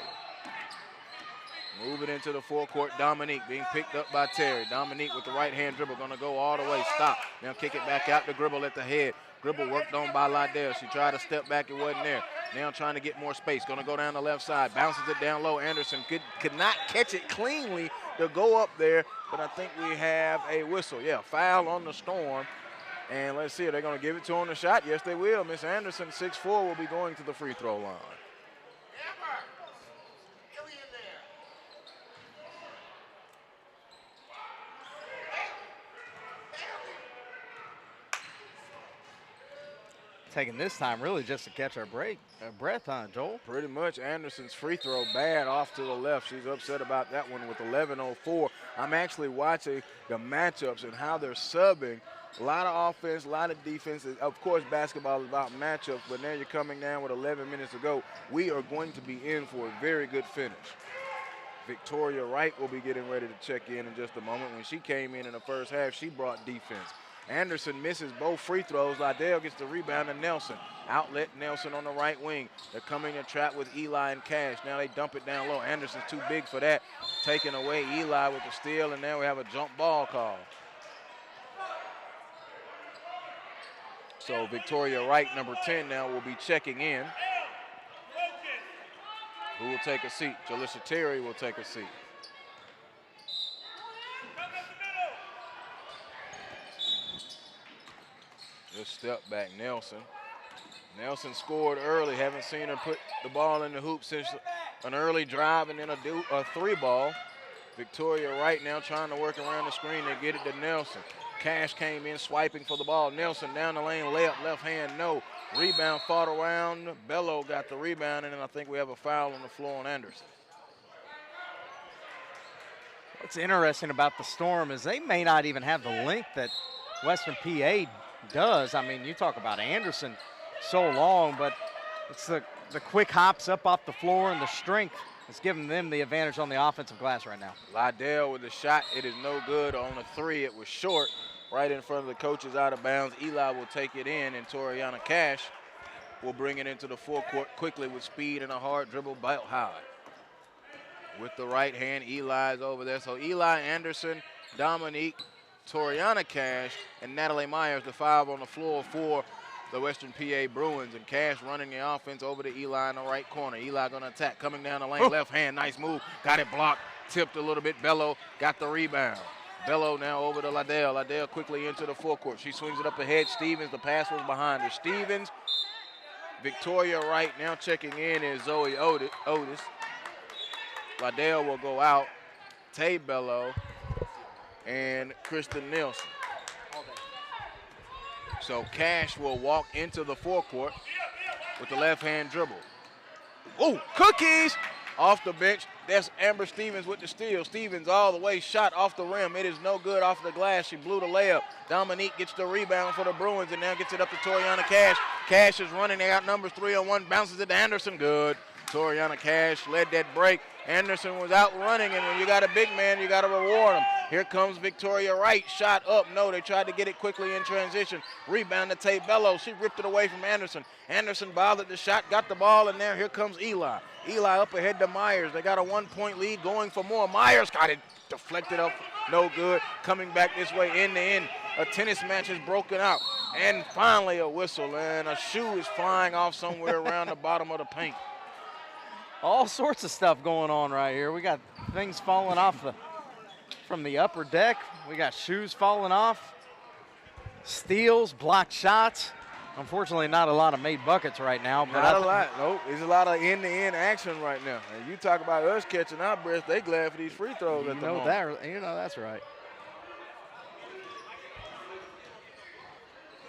A: Moving into the forecourt, Dominique being picked up by Terry. Dominique with the right-hand dribble, gonna go all the way, stop. Now kick it back out to Gribble at the head. Gribble worked on by Lydell. She tried to step back, it wasn't there. Now trying to get more space, gonna go down the left side, bounces it down low. Anderson could not catch it cleanly to go up there, but I think we have a whistle. Yeah, foul on the Storm. And let's see, are they gonna give it to her on the shot? Yes, they will. Miss Anderson, 6'4", will be going to the free throw line.
B: Taking this time really just to catch our breath, huh, Joel?
A: Pretty much. Anderson's free throw bad off to the left. She's upset about that one with 11:04. I'm actually watching the matchups and how they're subbing. A lot of offense, a lot of defense. Of course, basketball is about matchups, but now you're coming down with 11 minutes to go. We are going to be in for a very good finish. Victoria Wright will be getting ready to check in just a moment. When she came in the first half, she brought defense. Anderson misses both free throws. Lydell gets the rebound to Nelson. Outlet Nelson on the right wing. They're coming to trap with Eli and Cash. Now they dump it down low. Anderson's too big for that. Taken away, Eli with the steal, and now we have a jump ball call. So Victoria Wright, number 10 now, will be checking in. Who will take a seat? Jalissa Terry will take a seat. Just step back, Nelson. Nelson scored early. Haven't seen her put the ball in the hoop since an early drive and then a three ball. Victoria Wright now trying to work around the screen. They get it to Nelson. Cash came in swiping for the ball. Nelson down the lane, layup, left hand, no. Rebound fought around. Bello got the rebound, and then I think we have a foul on the floor on Anderson.
B: What's interesting about the Storm is they may not even have the length that Western PA does. I mean, you talk about Anderson so long, but it's the quick hops up off the floor and the strength that's giving them the advantage on the offensive glass right now.
A: Lydell with the shot. It is no good on the three. It was short, right in front of the coaches, out of bounds. Eli will take it in, and Toriana Cash will bring it into the forecourt quickly with speed and a hard dribble belt high. With the right hand, Eli's over there. So Eli, Anderson, Dominique, Toriana Cash, and Natalie Myers, the five on the floor for the Western PA Bruins. And Cash running the offense over to Eli in the right corner. Eli gonna attack, coming down the lane, left hand, nice move. Got it blocked, tipped a little bit. Bello got the rebound. Bello now over to Lydell. Lydell quickly into the forecourt. She swings it up ahead. Stevens, the pass was behind her. Stevens, Victoria Wright now checking in is Zoe Otis. Lydell will go out. Tay Bello and Kristen Nielsen. So Cash will walk into the forecourt with the left-hand dribble. Oh, cookies! Off the bench. That's Amber Stevens with the steal. Stevens all the way, shot off the rim. It is no good off the glass. She blew the layup. Dominique gets the rebound for the Bruins and now gets it up to Toriana Cash. Cash is running. They got numbers 3-on-1. Bounces it to Anderson. Good. Toriana Cash led that break. Anderson was out running, and when you got a big man, you got to reward him. Here comes Victoria Wright. Shot up. No, they tried to get it quickly in transition. Rebound to Tay Bello. She ripped it away from Anderson. Anderson bothered the shot, got the ball in there. Here comes Eli. Eli up ahead to Myers. They got a 1-point lead, going for more. Myers got it deflected up. No good. Coming back this way, end to end. A tennis match is broken out. And finally a whistle, and a shoe is flying off somewhere around the bottom of the paint.
B: All sorts of stuff going on right here. We got things falling off from the upper deck. We got shoes falling off, steals, blocked shots. Unfortunately, not a lot of made buckets right now. But
A: not a lot. Nope. There's a lot of end-to-end action right now. And you talk about us catching our breath, they glad for these free throws at the moment.
B: You know that's right.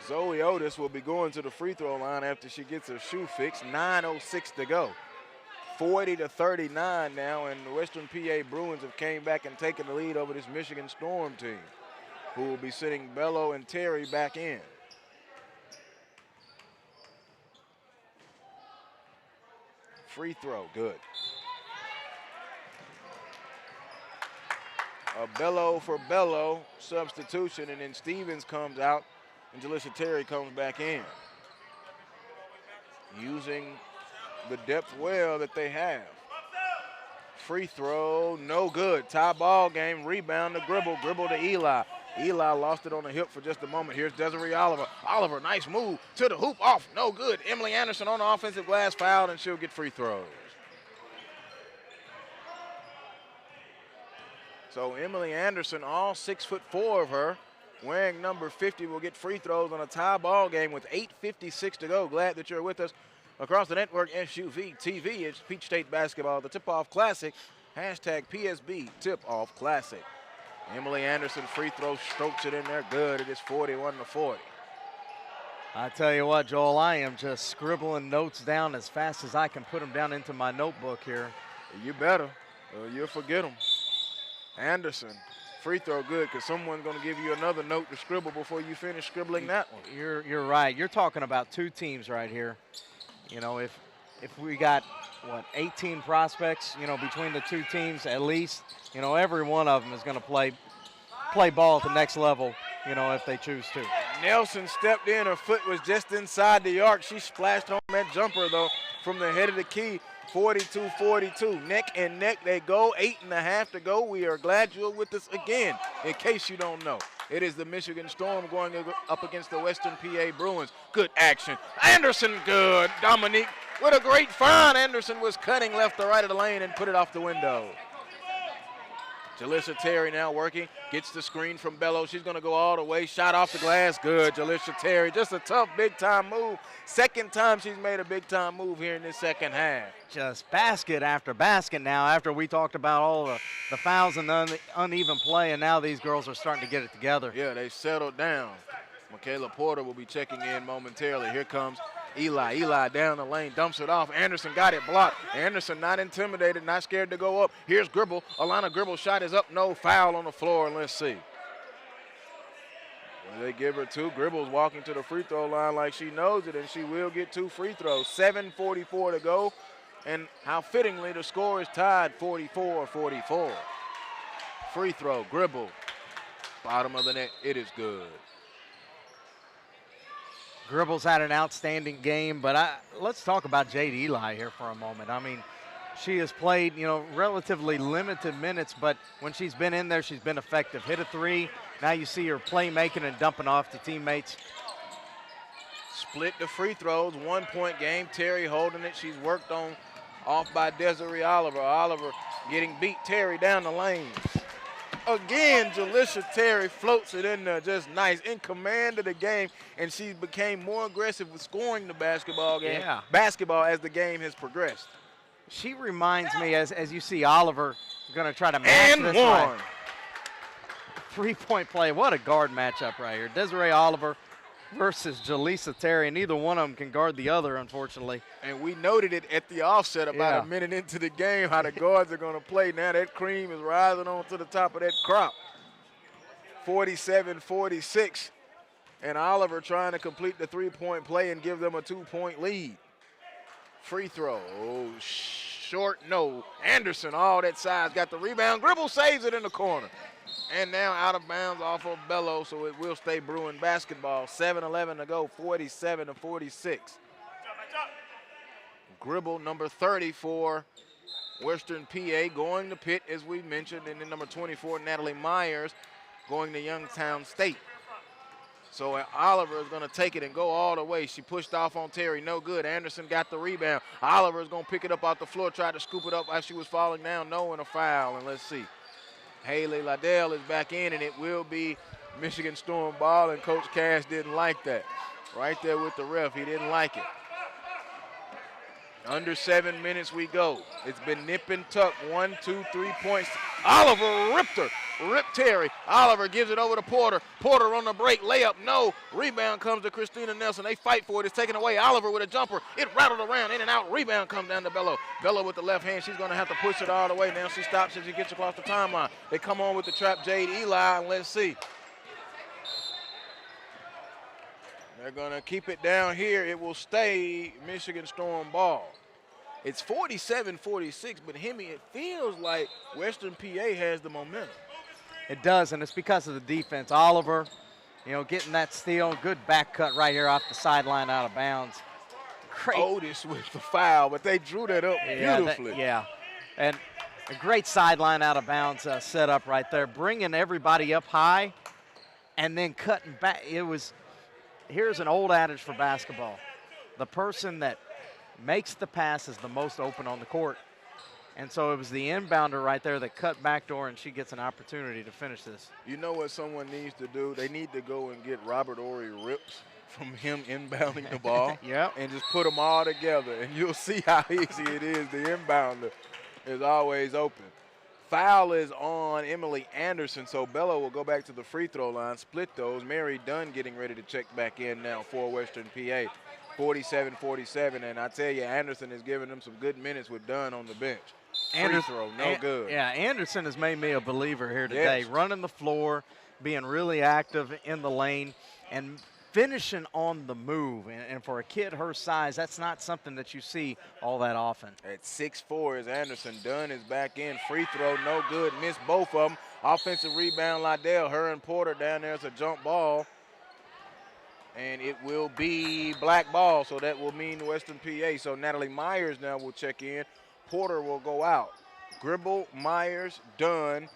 A: Zoe Otis will be going to the free throw line after she gets her shoe fixed. 9:06 to go. 40-39 now, and the Western PA Bruins have came back and taken the lead over this Michigan Storm team, who will be sitting Bello and Terry back in. Free throw, good. A Bello for Bello substitution, and then Stevens comes out, and Jalissa Terry comes back in. Using the depth well that they have. Free throw, no good. Tie ball game, rebound to Gribble. Gribble to Eli. Eli lost it on the hip for just a moment. Here's Desiree Oliver. Oliver, nice move to the hoop, off, no good. Emily Anderson on the offensive glass, fouled, and she'll get free throws. So Emily Anderson, all 6'4" of her, wearing number 50, will get free throws on a tie ball game with 8:56 to go. Glad that you're with us. Across the network, SUV TV, it's Peach State Basketball, the Tipoff Classic, hashtag PSB Tipoff Classic. Emily Anderson free throw strokes it in there good. It is 41-40.
B: I tell you what, Joel, I am just scribbling notes down as fast as I can put them down into my notebook here.
A: You better, or you'll forget them. Anderson, free throw good, because someone's going to give you another note to scribble before you finish scribbling that one.
B: You're right. You're talking about two teams right here. You know, if we got, 18 prospects, between the two teams at least, every one of them is going to play ball at the next level, if they choose to.
A: Nelson stepped in. Her foot was just inside the arc. She splashed home that jumper, though, from the head of the key. 42-42. Neck and neck they go. 8.5 to go. We are glad you're with us again, in case you don't know. It is the Michigan Storm going up against the Western PA Bruins. Good action. Anderson, good. Dominique with a great find. Anderson was cutting left to right of the lane and put it off the window. Jalissa Terry now working, gets the screen from Bello. She's going to go all the way. Shot off the glass. Good, Jalissa Terry. Just a tough big-time move. Second time she's made a big-time move here in this second half.
B: Just basket after basket now, after we talked about all the fouls and the uneven play, and now these girls are starting to get it together.
A: Yeah, they settled down. Michaela Porter will be checking in momentarily. Here comes Eli. Eli down the lane, dumps it off. Anderson got it blocked. Anderson not intimidated, not scared to go up. Here's Gribble. Alana Gribble's shot is up. No foul on the floor, and let's see. They give her two. Gribble's walking to the free throw line like she knows it, and she will get 2 free throws. 7:44 to go, and how fittingly the score is tied 44-44. Free throw, Gribble. Bottom of the net, it is good.
B: Gribble's had an outstanding game, but let's talk about Jade Eli here for a moment. I mean, she has played, relatively limited minutes, but when she's been in there, she's been effective. Hit a 3. Now you see her playmaking and dumping off to teammates.
A: Split the free throws, 1-point game. Terry holding it. She's worked on off by Desiree Oliver. Oliver getting beat. Terry down the lane. Again, Jalissa Terry floats it in there just nice, in command of the game, and she became more aggressive with scoring the basketball as the game has progressed.
B: She reminds me, as you see Oliver going to try to match this one. 3-point play. What a guard matchup right here. Desiree Oliver versus Jalissa Terry. Neither one of them can guard the other, unfortunately.
A: And we noted it at the offset about a minute into the game, how the guards are going to play. Now that cream is rising on to the top of that crop. 47-46. And Oliver trying to complete the 3-point play and give them a 2-point lead. Free throw. Oh, short no. Anderson, all that size, got the rebound. Gribble saves it in the corner. And now out of bounds off of Bello, so it will stay Bruin basketball. 7:11 to go, 47-46. Gribble, number 30 for Western PA, going to Pitt, as we mentioned, and then number 24, Natalie Myers, going to Youngstown State. So Oliver is going to take it and go all the way. She pushed off on Terry, no good. Anderson got the rebound. Oliver is going to pick it up off the floor, tried to scoop it up as she was falling down, no, and a foul, and let's see. Haley Liddell is back in, and it will be Michigan Storm ball, and Coach Cash didn't like that. Right there with the ref, he didn't like it. Under 7 minutes we go. It's been nip and tuck, 1, 2, 3 points. Oliver ripped her, ripped Terry. Oliver gives it over to Porter. Porter on the break, layup, no. Rebound comes to Christina Nelson. They fight for it, it's taken away. Oliver with a jumper, it rattled around, in and out. Rebound comes down to Bello. Bello with the left hand, she's gonna have to push it all the way. Now she stops as she gets across the timeline. They come on with the trap, Jade Eli, and let's see. They're gonna keep it down here. It will stay Michigan Storm ball. It's 47-46, but Hemi, it feels like Western PA has the momentum.
B: It does, and it's because of the defense. Oliver, getting that steal. Good back cut right here off the sideline out of bounds. Great.
A: Otis with the foul, but they drew that up beautifully.
B: And a great sideline out of bounds set up right there, bringing everybody up high and then cutting back. Here's an old adage for basketball. The person that makes the pass is the most open on the court. And so it was the inbounder right there that cut backdoor, and she gets an opportunity to finish this.
A: You know what someone needs to do? They need to go and get Robert Ory rips from him inbounding the ball.
B: Yep.
A: And just put them all together, and you'll see how easy it is. The inbounder is always open. Foul is on Emily Anderson, so Bello will go back to the free throw line, split those. Mary Dunn getting ready to check back in now for Western PA. 47-47, and I tell you, Anderson is giving them some good minutes with Dunn on the bench. Free throw, no good.
B: Yeah, Anderson has made me a believer here today. Yes. Running the floor, being really active in the lane, and finishing on the move. And for a kid her size, that's not something that you see all that often.
A: At 6'4" is Anderson. Dunn is back in. Free throw, no good. Missed both of them. Offensive rebound, Liddell. Her and Porter down there. It's a jump ball. And it will be black ball, so that will mean Western PA. So Natalie Myers now will check in. Porter will go out. Gribble, Myers, Dunn,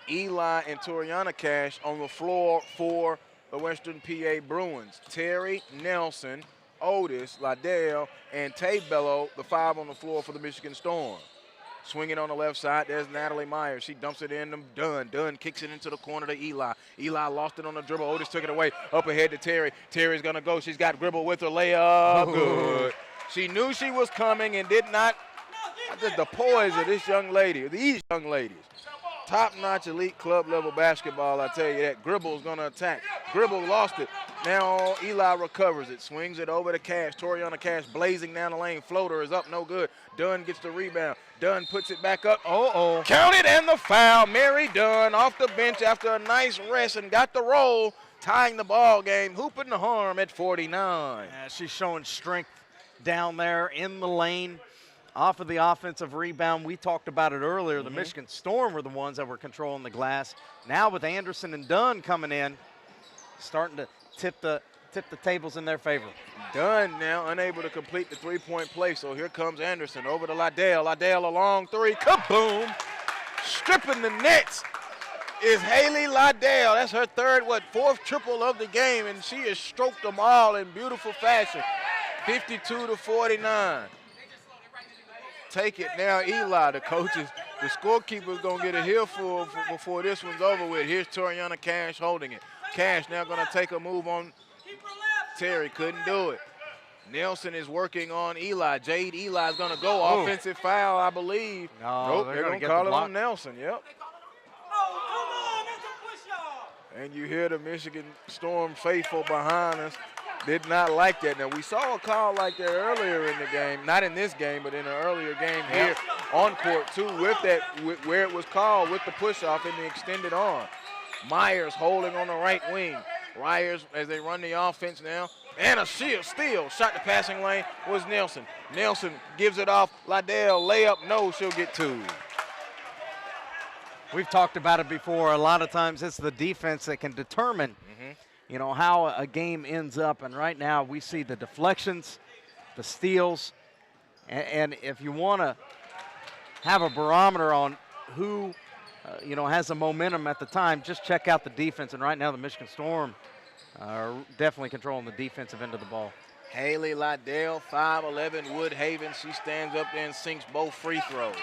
A: Eli, and Toriana Cash on the floor for the Western PA Bruins. Terry, Nelson, Otis, Liddell, and Tay Bello, the 5 on the floor for the Michigan Storm. Swinging on the left side, there's Natalie Myers. She dumps it in to Dunn. Dunn kicks it into the corner to Eli. Eli lost it on the dribble. Otis took it away. Up ahead to Terry. Terry's going to go. She's got Gribble with her layup. Good. She knew she was coming and did not. Just the poise of this young lady, these young ladies. Top-notch elite club level basketball, I tell you that. Gribble's going to attack. Gribble lost it. Now Eli recovers it, swings it over to Cash. Toriana Cash blazing down the lane. Floater is up, no good. Dunn gets the rebound. Dunn puts it back up. Count it, and the foul. Mary Dunn off the bench after a nice rest and got the roll, tying the ball game. Hooping the harm at 49.
B: Yeah, she's showing strength down there in the lane. Off of the offensive rebound, we talked about it earlier. The Michigan Storm were the ones that were controlling the glass. Now with Anderson and Dunn coming in, starting to tip the tables in their favor.
A: Dunn now unable to complete the three-point play, so here comes Anderson over to Liddell. Liddell a long three, kaboom! Stripping the nets is Haley Liddell. That's her fourth triple of the game, and she has stroked them all in beautiful fashion. 52-49. Take it now, Eli. The scorekeeper's going to get a heel before this one's over with. Here's Toriana Cash holding it. Cash now going to take a move on Terry. Couldn't do it. Nelson is working on Eli. Jade Eli is going to go. Offensive foul, I believe.
B: No,
A: they're going to call it on Nelson. Yep. And you hear the Michigan Storm faithful behind us. Did not like that. Now, we saw a call like that earlier in the game. Not in this game, but in an earlier game here on court, too, where it was called with the push-off in the extended arm. Myers holding on the right wing. Myers, as they run the offense now, And a steal. Shot the passing lane was Nelson. Nelson gives it off. Liddell, layup, no, she'll get 2.
B: We've talked about it before. A lot of times it's the defense that can determine, you know, how a game ends up. And right now we see the deflections, the steals, and if you want to have a barometer on who, you know, has the momentum at the time, just check out the defense. And right now the Michigan Storm are definitely controlling the defensive end of the ball.
A: Haley Liddell, 5'11", Woodhaven. She stands up there and sinks both free throws.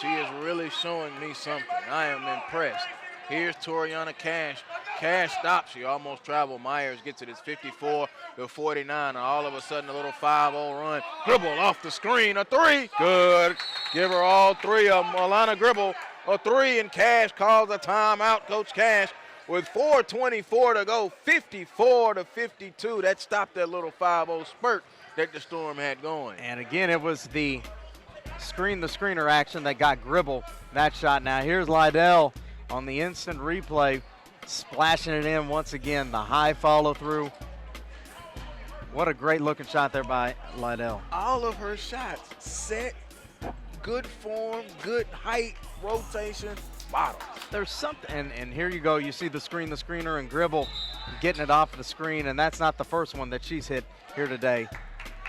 A: She is really showing me something. I am impressed. Here's Toriana Cash. Cash stops. She almost traveled. Myers gets it. It's 54-49. And all of a sudden, a little 5-0 run. Gribble off the screen. A 3. Good. Give her all 3 of them. Alana Gribble, a 3, and Cash calls a timeout. Coach Cash with 4:24 to go, 54-52. That stopped that little 5-0 spurt that the Storm had going.
B: And again, it was the screener action that got Gribble that shot. Now here's Liddell on the instant replay, splashing it in once again. The high follow through. What a great looking shot there by Liddell.
A: All of her shots set, good form, good height, rotation, bottom.
B: There's something, and here you go. You see the screener and Gribble getting it off the screen, and that's not the first one that she's hit here today,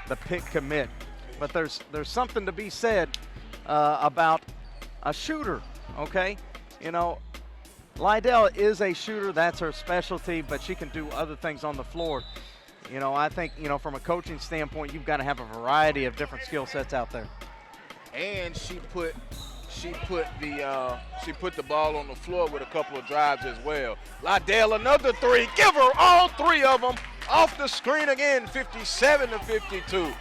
B: the pick commit. But there's something to be said about a shooter, okay? You know, Liddell is a shooter. That's her specialty, but she can do other things on the floor. You know, I think, you know, from a coaching standpoint, you've got to have a variety of different skill sets out there.
A: And she put the ball on the floor with a couple of drives as well. Liddell, another 3. Give her all 3 of them off the screen again, 57-52.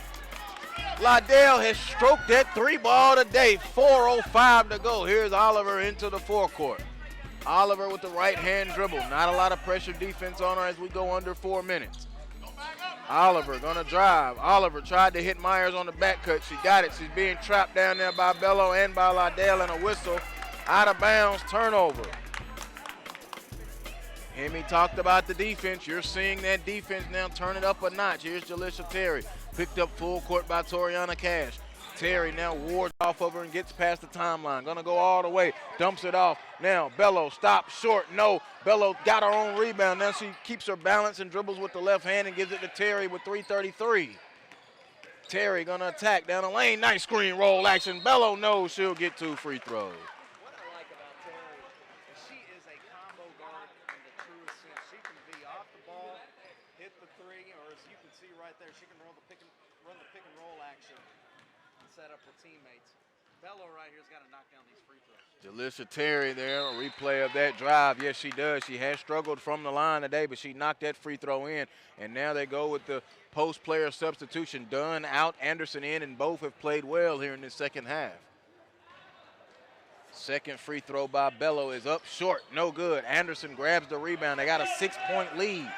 A: Liddell has stroked that 3 ball today, 4:05 to go. Here's Oliver into the forecourt. Oliver with the right-hand dribble. Not a lot of pressure defense on her as we go under 4 minutes. Oliver gonna drive. Oliver tried to hit Myers on the back cut. She got it. She's being trapped down there by Bello and by Liddell, and a whistle. Out of bounds, turnover. Hemi talked about the defense. You're seeing that defense now turn it up a notch. Here's Jalisha Terry. Picked up full court by Toriana Cash. Terry now wards off of her and gets past the timeline. Gonna go all the way, dumps it off. Now Bello stops short, no. Bello got her own rebound. Now she keeps her balance and dribbles with the left hand and gives it to Terry with 3:33. Terry gonna attack down the lane. Nice screen roll action. Bello knows she'll get 2 free throws.
B: What I like about Terry is she is a combo guard in the truest sense. She can be off the ball, hit the 3, or as you can see right there, she can run the pick and roll action and set up her teammates. Bello right here's got to knock down these free throws.
A: Jalisha Terry there, a replay of that drive. Yes, she does. She has struggled from the line today, but she knocked that free throw in. And now they go with the post-player substitution. Dunn out, Anderson in, and both have played well here in the second half. Second free throw by Bello is up short, no good. Anderson grabs the rebound. They got a 6-point lead,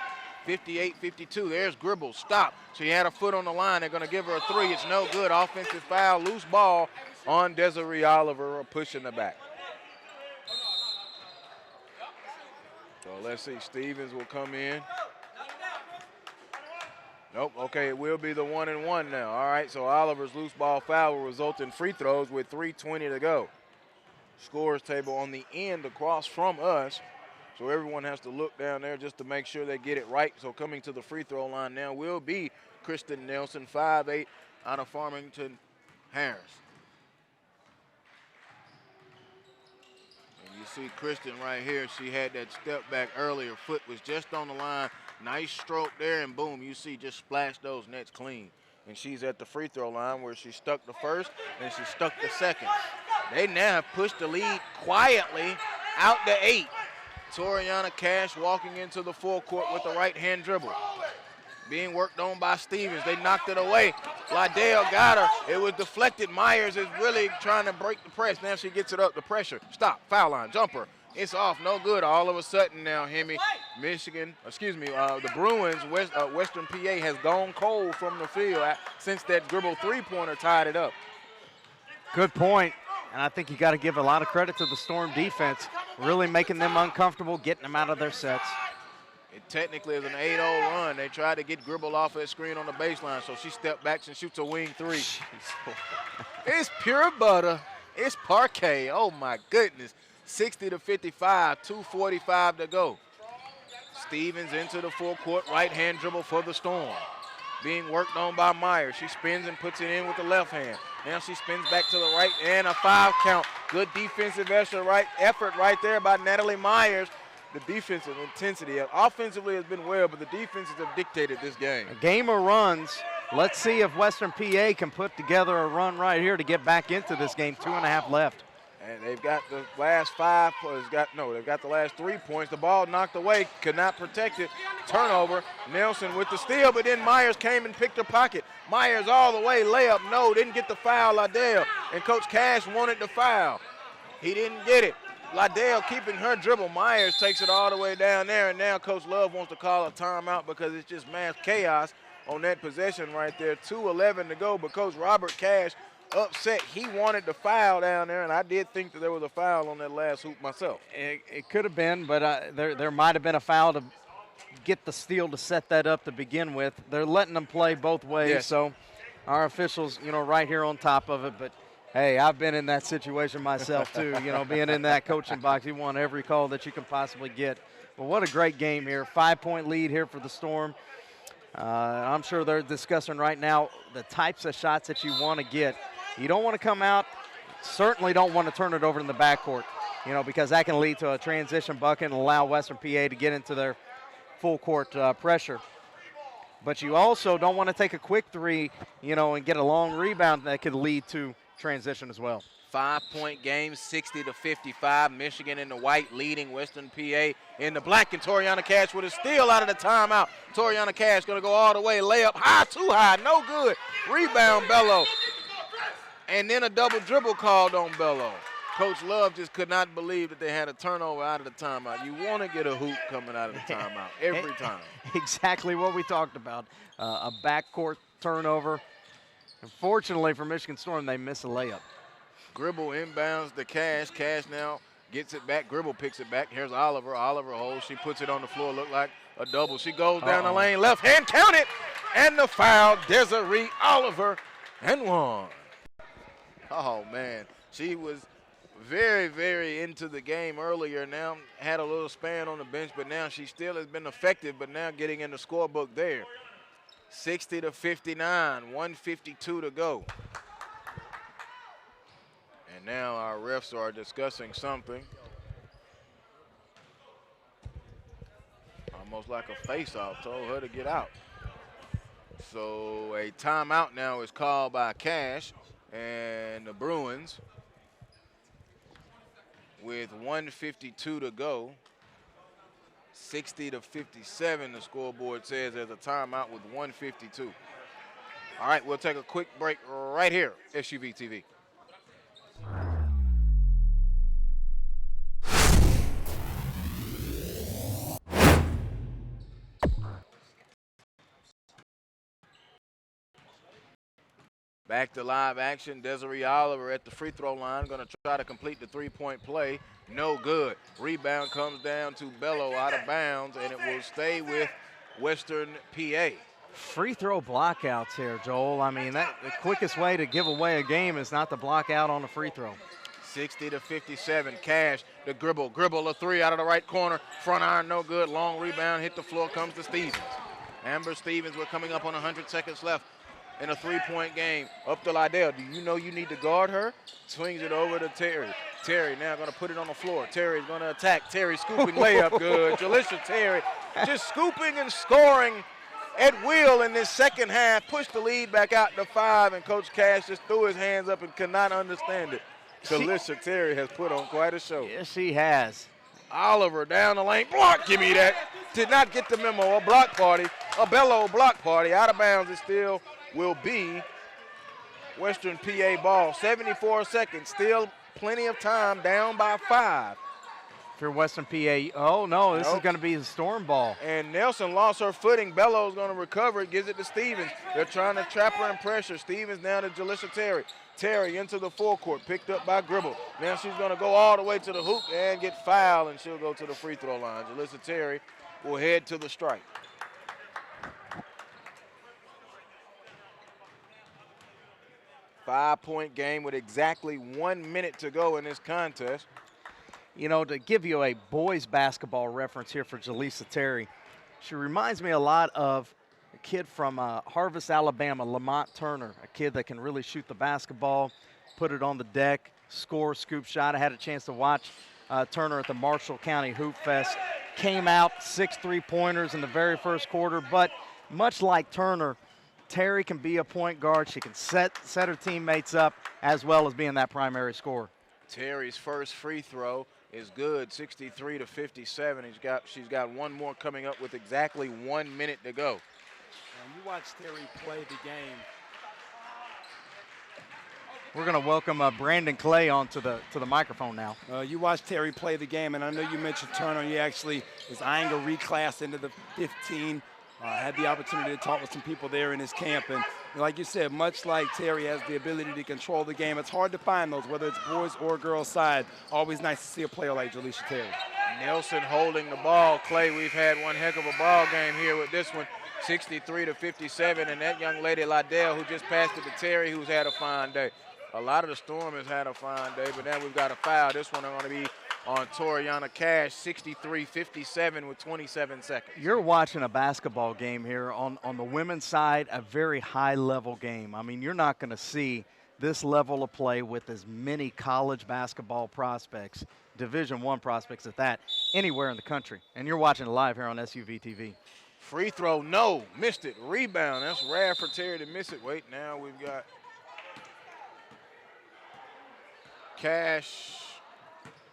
A: 58-52. There's Gribble, stop. She had a foot on the line. They're gonna give her a 3. It's no good. Offensive foul, loose ball on Desiree Oliver, a push in the back. So let's see, Stevens will come in. Nope, okay, it will be the 1-and-1 now. All right, so Oliver's loose ball foul will result in free throws with 3:20 to go. Scores table on the end across from us. So everyone has to look down there just to make sure they get it right. So coming to the free throw line now will be Kristen Nelson, 5'8", out of Farmington Harris. And you see Kristen right here. She had that step back earlier. Foot was just on the line. Nice stroke there, and boom, you see just splash those nets clean. And she's at the free throw line where she stuck the first and she stuck the second. They now have pushed the lead quietly out to 8. Toriana Cash walking into the forecourt with the right-hand dribble. Being worked on by Stevens. They knocked it away. Liddell got her. It was deflected. Myers is really trying to break the press. Now she gets it up. The pressure. Stop. Foul line. Jumper. It's off. No good. All of a sudden now, Hemi, the Bruins, Western PA has gone cold from the field since that dribble three-pointer tied it up.
B: Good point. And I think you got to give a lot of credit to the Storm defense, really making them uncomfortable, getting them out of their sets.
A: It technically is an 8-0 run. They tried to get Gribble off that screen on the baseline, so she stepped back and shoots a wing three. It's pure butter. It's parquet. Oh, my goodness. 60-55, 2:45 to go. Stevens into the full court, right-hand dribble for the Storm. Being worked on by Myers. She spins and puts it in with the left hand. Now she spins back to the right and a 5 count. Good defensive effort right there by Natalie Myers. The defensive intensity. Offensively has been well, but the defenses have dictated this game.
B: A game of runs. Let's see if Western PA can put together a run right here to get back into this game. 2.5 left.
A: And they've got the last they've got the last 3 points. The ball knocked away, could not protect it. Turnover, Nelson with the steal, but then Myers came and picked her pocket. Myers all the way, layup, no, didn't get the foul, Liddell. And Coach Cash wanted the foul. He didn't get it. Liddell keeping her dribble. Myers takes it all the way down there, and now Coach Love wants to call a timeout because it's just mass chaos on that possession right there. 2:11 to go, but Coach Robert Cash upset. He wanted the foul down there, and I did think that there was a foul on that last hoop myself.
B: It could have been, but there might have been a foul to get the steal to set that up to begin with. They're letting them play both ways,
A: yes.
B: So our officials, right here on top of it. But, hey, I've been in that situation myself too, being in that coaching box. You want every call that you can possibly get. But what a great game here. 5-point lead here for the Storm. I'm sure they're discussing right now the types of shots that you want to get. You don't want to come out, certainly don't want to turn it over in the backcourt, because that can lead to a transition bucket and allow Western PA to get into their full court pressure. But you also don't want to take a quick three, and get a long rebound that could lead to transition as well.
A: 5-point game, 60-55. Michigan in the white leading Western PA in the black, and Toriana Cash with a steal out of the timeout. Toriana Cash going to go all the way, layup high, too high, no good. Rebound, Bello. And then a double dribble called on Bello. Coach Love just could not believe that they had a turnover out of the timeout. You want to get a hoop coming out of the timeout every time.
B: Exactly what we talked about, a backcourt turnover. Unfortunately for Michigan Storm, they miss a layup.
A: Gribble inbounds to Cash. Cash now gets it back. Gribble picks it back. Here's Oliver. Oliver holds. She puts it on the floor. Look like a double. She goes down the lane. Left hand, count it. And the foul, Desiree Oliver, and one. Oh, man. She was very, very into the game earlier. Now had a little span on the bench, but now she still has been effective, but now getting in the scorebook there. 60-59, 1:52 to go. And now our refs are discussing something. Almost like a face-off, told her to get out. So a timeout now is called by Cash and the Bruins with 1:52 to go. 60-57, the scoreboard says there's a timeout with 1:52. All right, we'll take a quick break right here, SUV TV. Back to live action. Desiree Oliver at the free throw line, going to try to complete the three-point play. No good. Rebound comes down to Bello out of bounds, and it will stay with Western PA.
B: Free throw blockouts here, Joel. I mean, the quickest way to give away a game is not to block out on a free throw.
A: 60-57. Cash, the Gribble. Gribble, a three out of the right corner. Front iron, no good. Long rebound, hit the floor, comes to Stevens. Amber Stevens, we're coming up on 100 seconds left in a three-point game. Up to Liddell. Do you know you need to guard her? Swings it over to Terry. Terry now going to put it on the floor. Terry's going to attack. Terry scooping layup good. Jalisha Terry just scooping and scoring at will in this second half. Pushed the lead back out to 5, and Coach Cash just threw his hands up and could not understand it. Jalisha Terry has put on quite a show.
B: Yes, she has.
A: Oliver down the lane. Block. Give me that. Did not get the memo. A block party. A Bello block party. Out of bounds. It still will be Western PA ball. 74 seconds. Still plenty of time. Down by 5.
B: For Western PA. Oh, no, this is going to be the Storm ball.
A: And Nelson lost her footing. Bello's going to recover it. Gives it to Stevens. They're trying to trap her in pressure. Stevens now to Jalisha Terry. Terry into the forecourt. Picked up by Gribble. Now she's going to go all the way to the hoop and get fouled, and she'll go to the free throw line. Jalisha Terry will head to the strike. Five-point game with exactly 1 minute to go in this contest.
B: You know, to give you a boys basketball reference here for Jaleesa Terry, she reminds me a lot of a kid from Harvest, Alabama, Lamont Turner, a kid that can really shoot the basketball, put it on the deck, score, scoop shot. I had a chance to watch Turner at the Marshall County Hoop Fest. Came out 6 3-pointers in the very first quarter, but much like Turner, Terry can be a point guard. She can set her teammates up as well as being that primary scorer.
A: Terry's first free throw is good, 63 to 57. She's got one more coming up with exactly 1 minute to go.
C: And you watch Terry play the game.
B: We're going to welcome Brandon Clay onto the microphone now.
C: You watch Terry play the game, and I know you mentioned Turner. He actually is eyeing a reclass into the 15. Had the opportunity to talk with some people there in his camp, and like you said, much like Terry has the ability to control the game, it's hard to find those, whether it's boys or girls side. Always nice to see a player like Jaleesa Terry.
A: Nelson holding the ball. Clay, we've had one heck of a ball game here with this one, 63 to 57, and that young lady, Liddell, who just passed it to Terry, who's had a fine day. A lot of the Storm has had a fine day, but now we've got a foul. This one going to be on Toriana Cash, 63-57 with 27 seconds.
B: You're watching a basketball game here on the women's side, a very high-level game. I mean, you're not going to see this level of play with as many college basketball prospects, Division I prospects at that, anywhere in the country. And you're watching it live here on SUV TV.
A: Free throw, no, missed it. Rebound, that's rare for Terry to miss it. Wait, now we've got Cash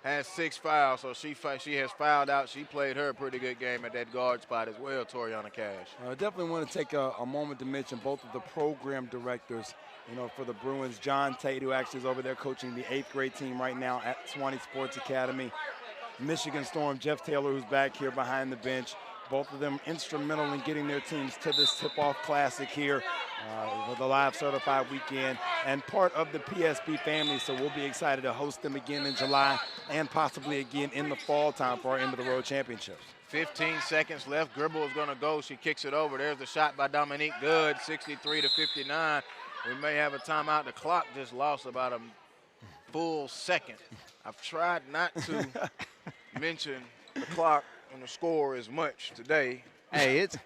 A: has 6 fouls, so she has fouled out. She played her a pretty good game at that guard spot as well, Toriana Cash.
C: I definitely want to take a moment to mention both of the program directors, for the Bruins. John Tate, who actually is over there coaching the 8th grade team right now at Swanee Sports Academy. Michigan Storm, Jeff Taylor, who's back here behind the bench. Both of them instrumental in getting their teams to this Tipoff Classic here with the live certified weekend, and part of the PSB family, so we'll be excited to host them again in July and possibly again in the fall time for our end-of-the-road championships. 15
A: seconds left. Gribble is going to go. She kicks it over. There's the shot by Dominique Good, 63 to 59. We may have a timeout. The clock just lost about a full second. I've tried not to mention the clock and the score as much today.
B: Hey, it's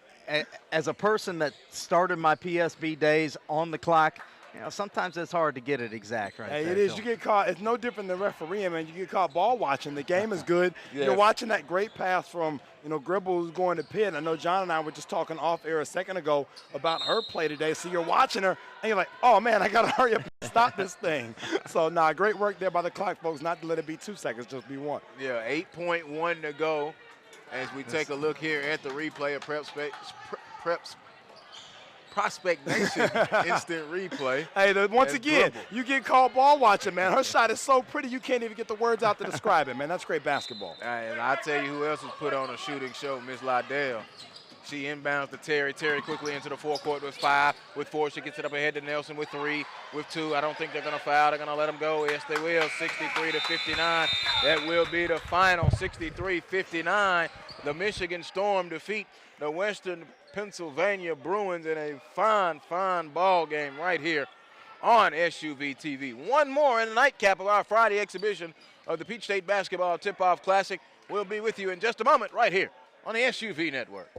B: as a person that started my PSB days on the clock, sometimes it's hard to get it exact, right?
C: Hey,
B: there,
C: it is.
B: Phil.
C: You get caught. It's no different than refereeing, man. You get caught ball watching. The game is good.
A: Yes.
C: You're watching that great pass from, Gribble, who's going to Pitt. I know John and I were just talking off air a second ago about her play today. So you're watching her, and you're like, oh, man, I got to hurry up and stop this thing. So, great work there by the clock, folks, not to let it be 2 seconds, just be 1.
A: Yeah, 8.1 to go as we take a look here at the replay of Prospect Nation instant replay.
C: Hey, once again, you get called ball watching, man. Her shot is so pretty you can't even get the words out to describe it, man. That's great basketball.
A: And I'll tell you who else has put on a shooting show, Miss Liddell. She inbounds to Terry. Terry quickly into the forecourt with 5. With 4, she gets it up ahead to Nelson with 3. With 2, I don't think they're going to foul. They're going to let them go. Yes, they will. 63 to 59. That will be the final. 63-59. The Michigan Storm defeat the Western Pennsylvania Bruins in a fine ball game right here on SUV TV. One more in the nightcap of our Friday exhibition of the Peach State Basketball Tip-Off Classic. We'll be with you in just a moment right here on the SUV Network.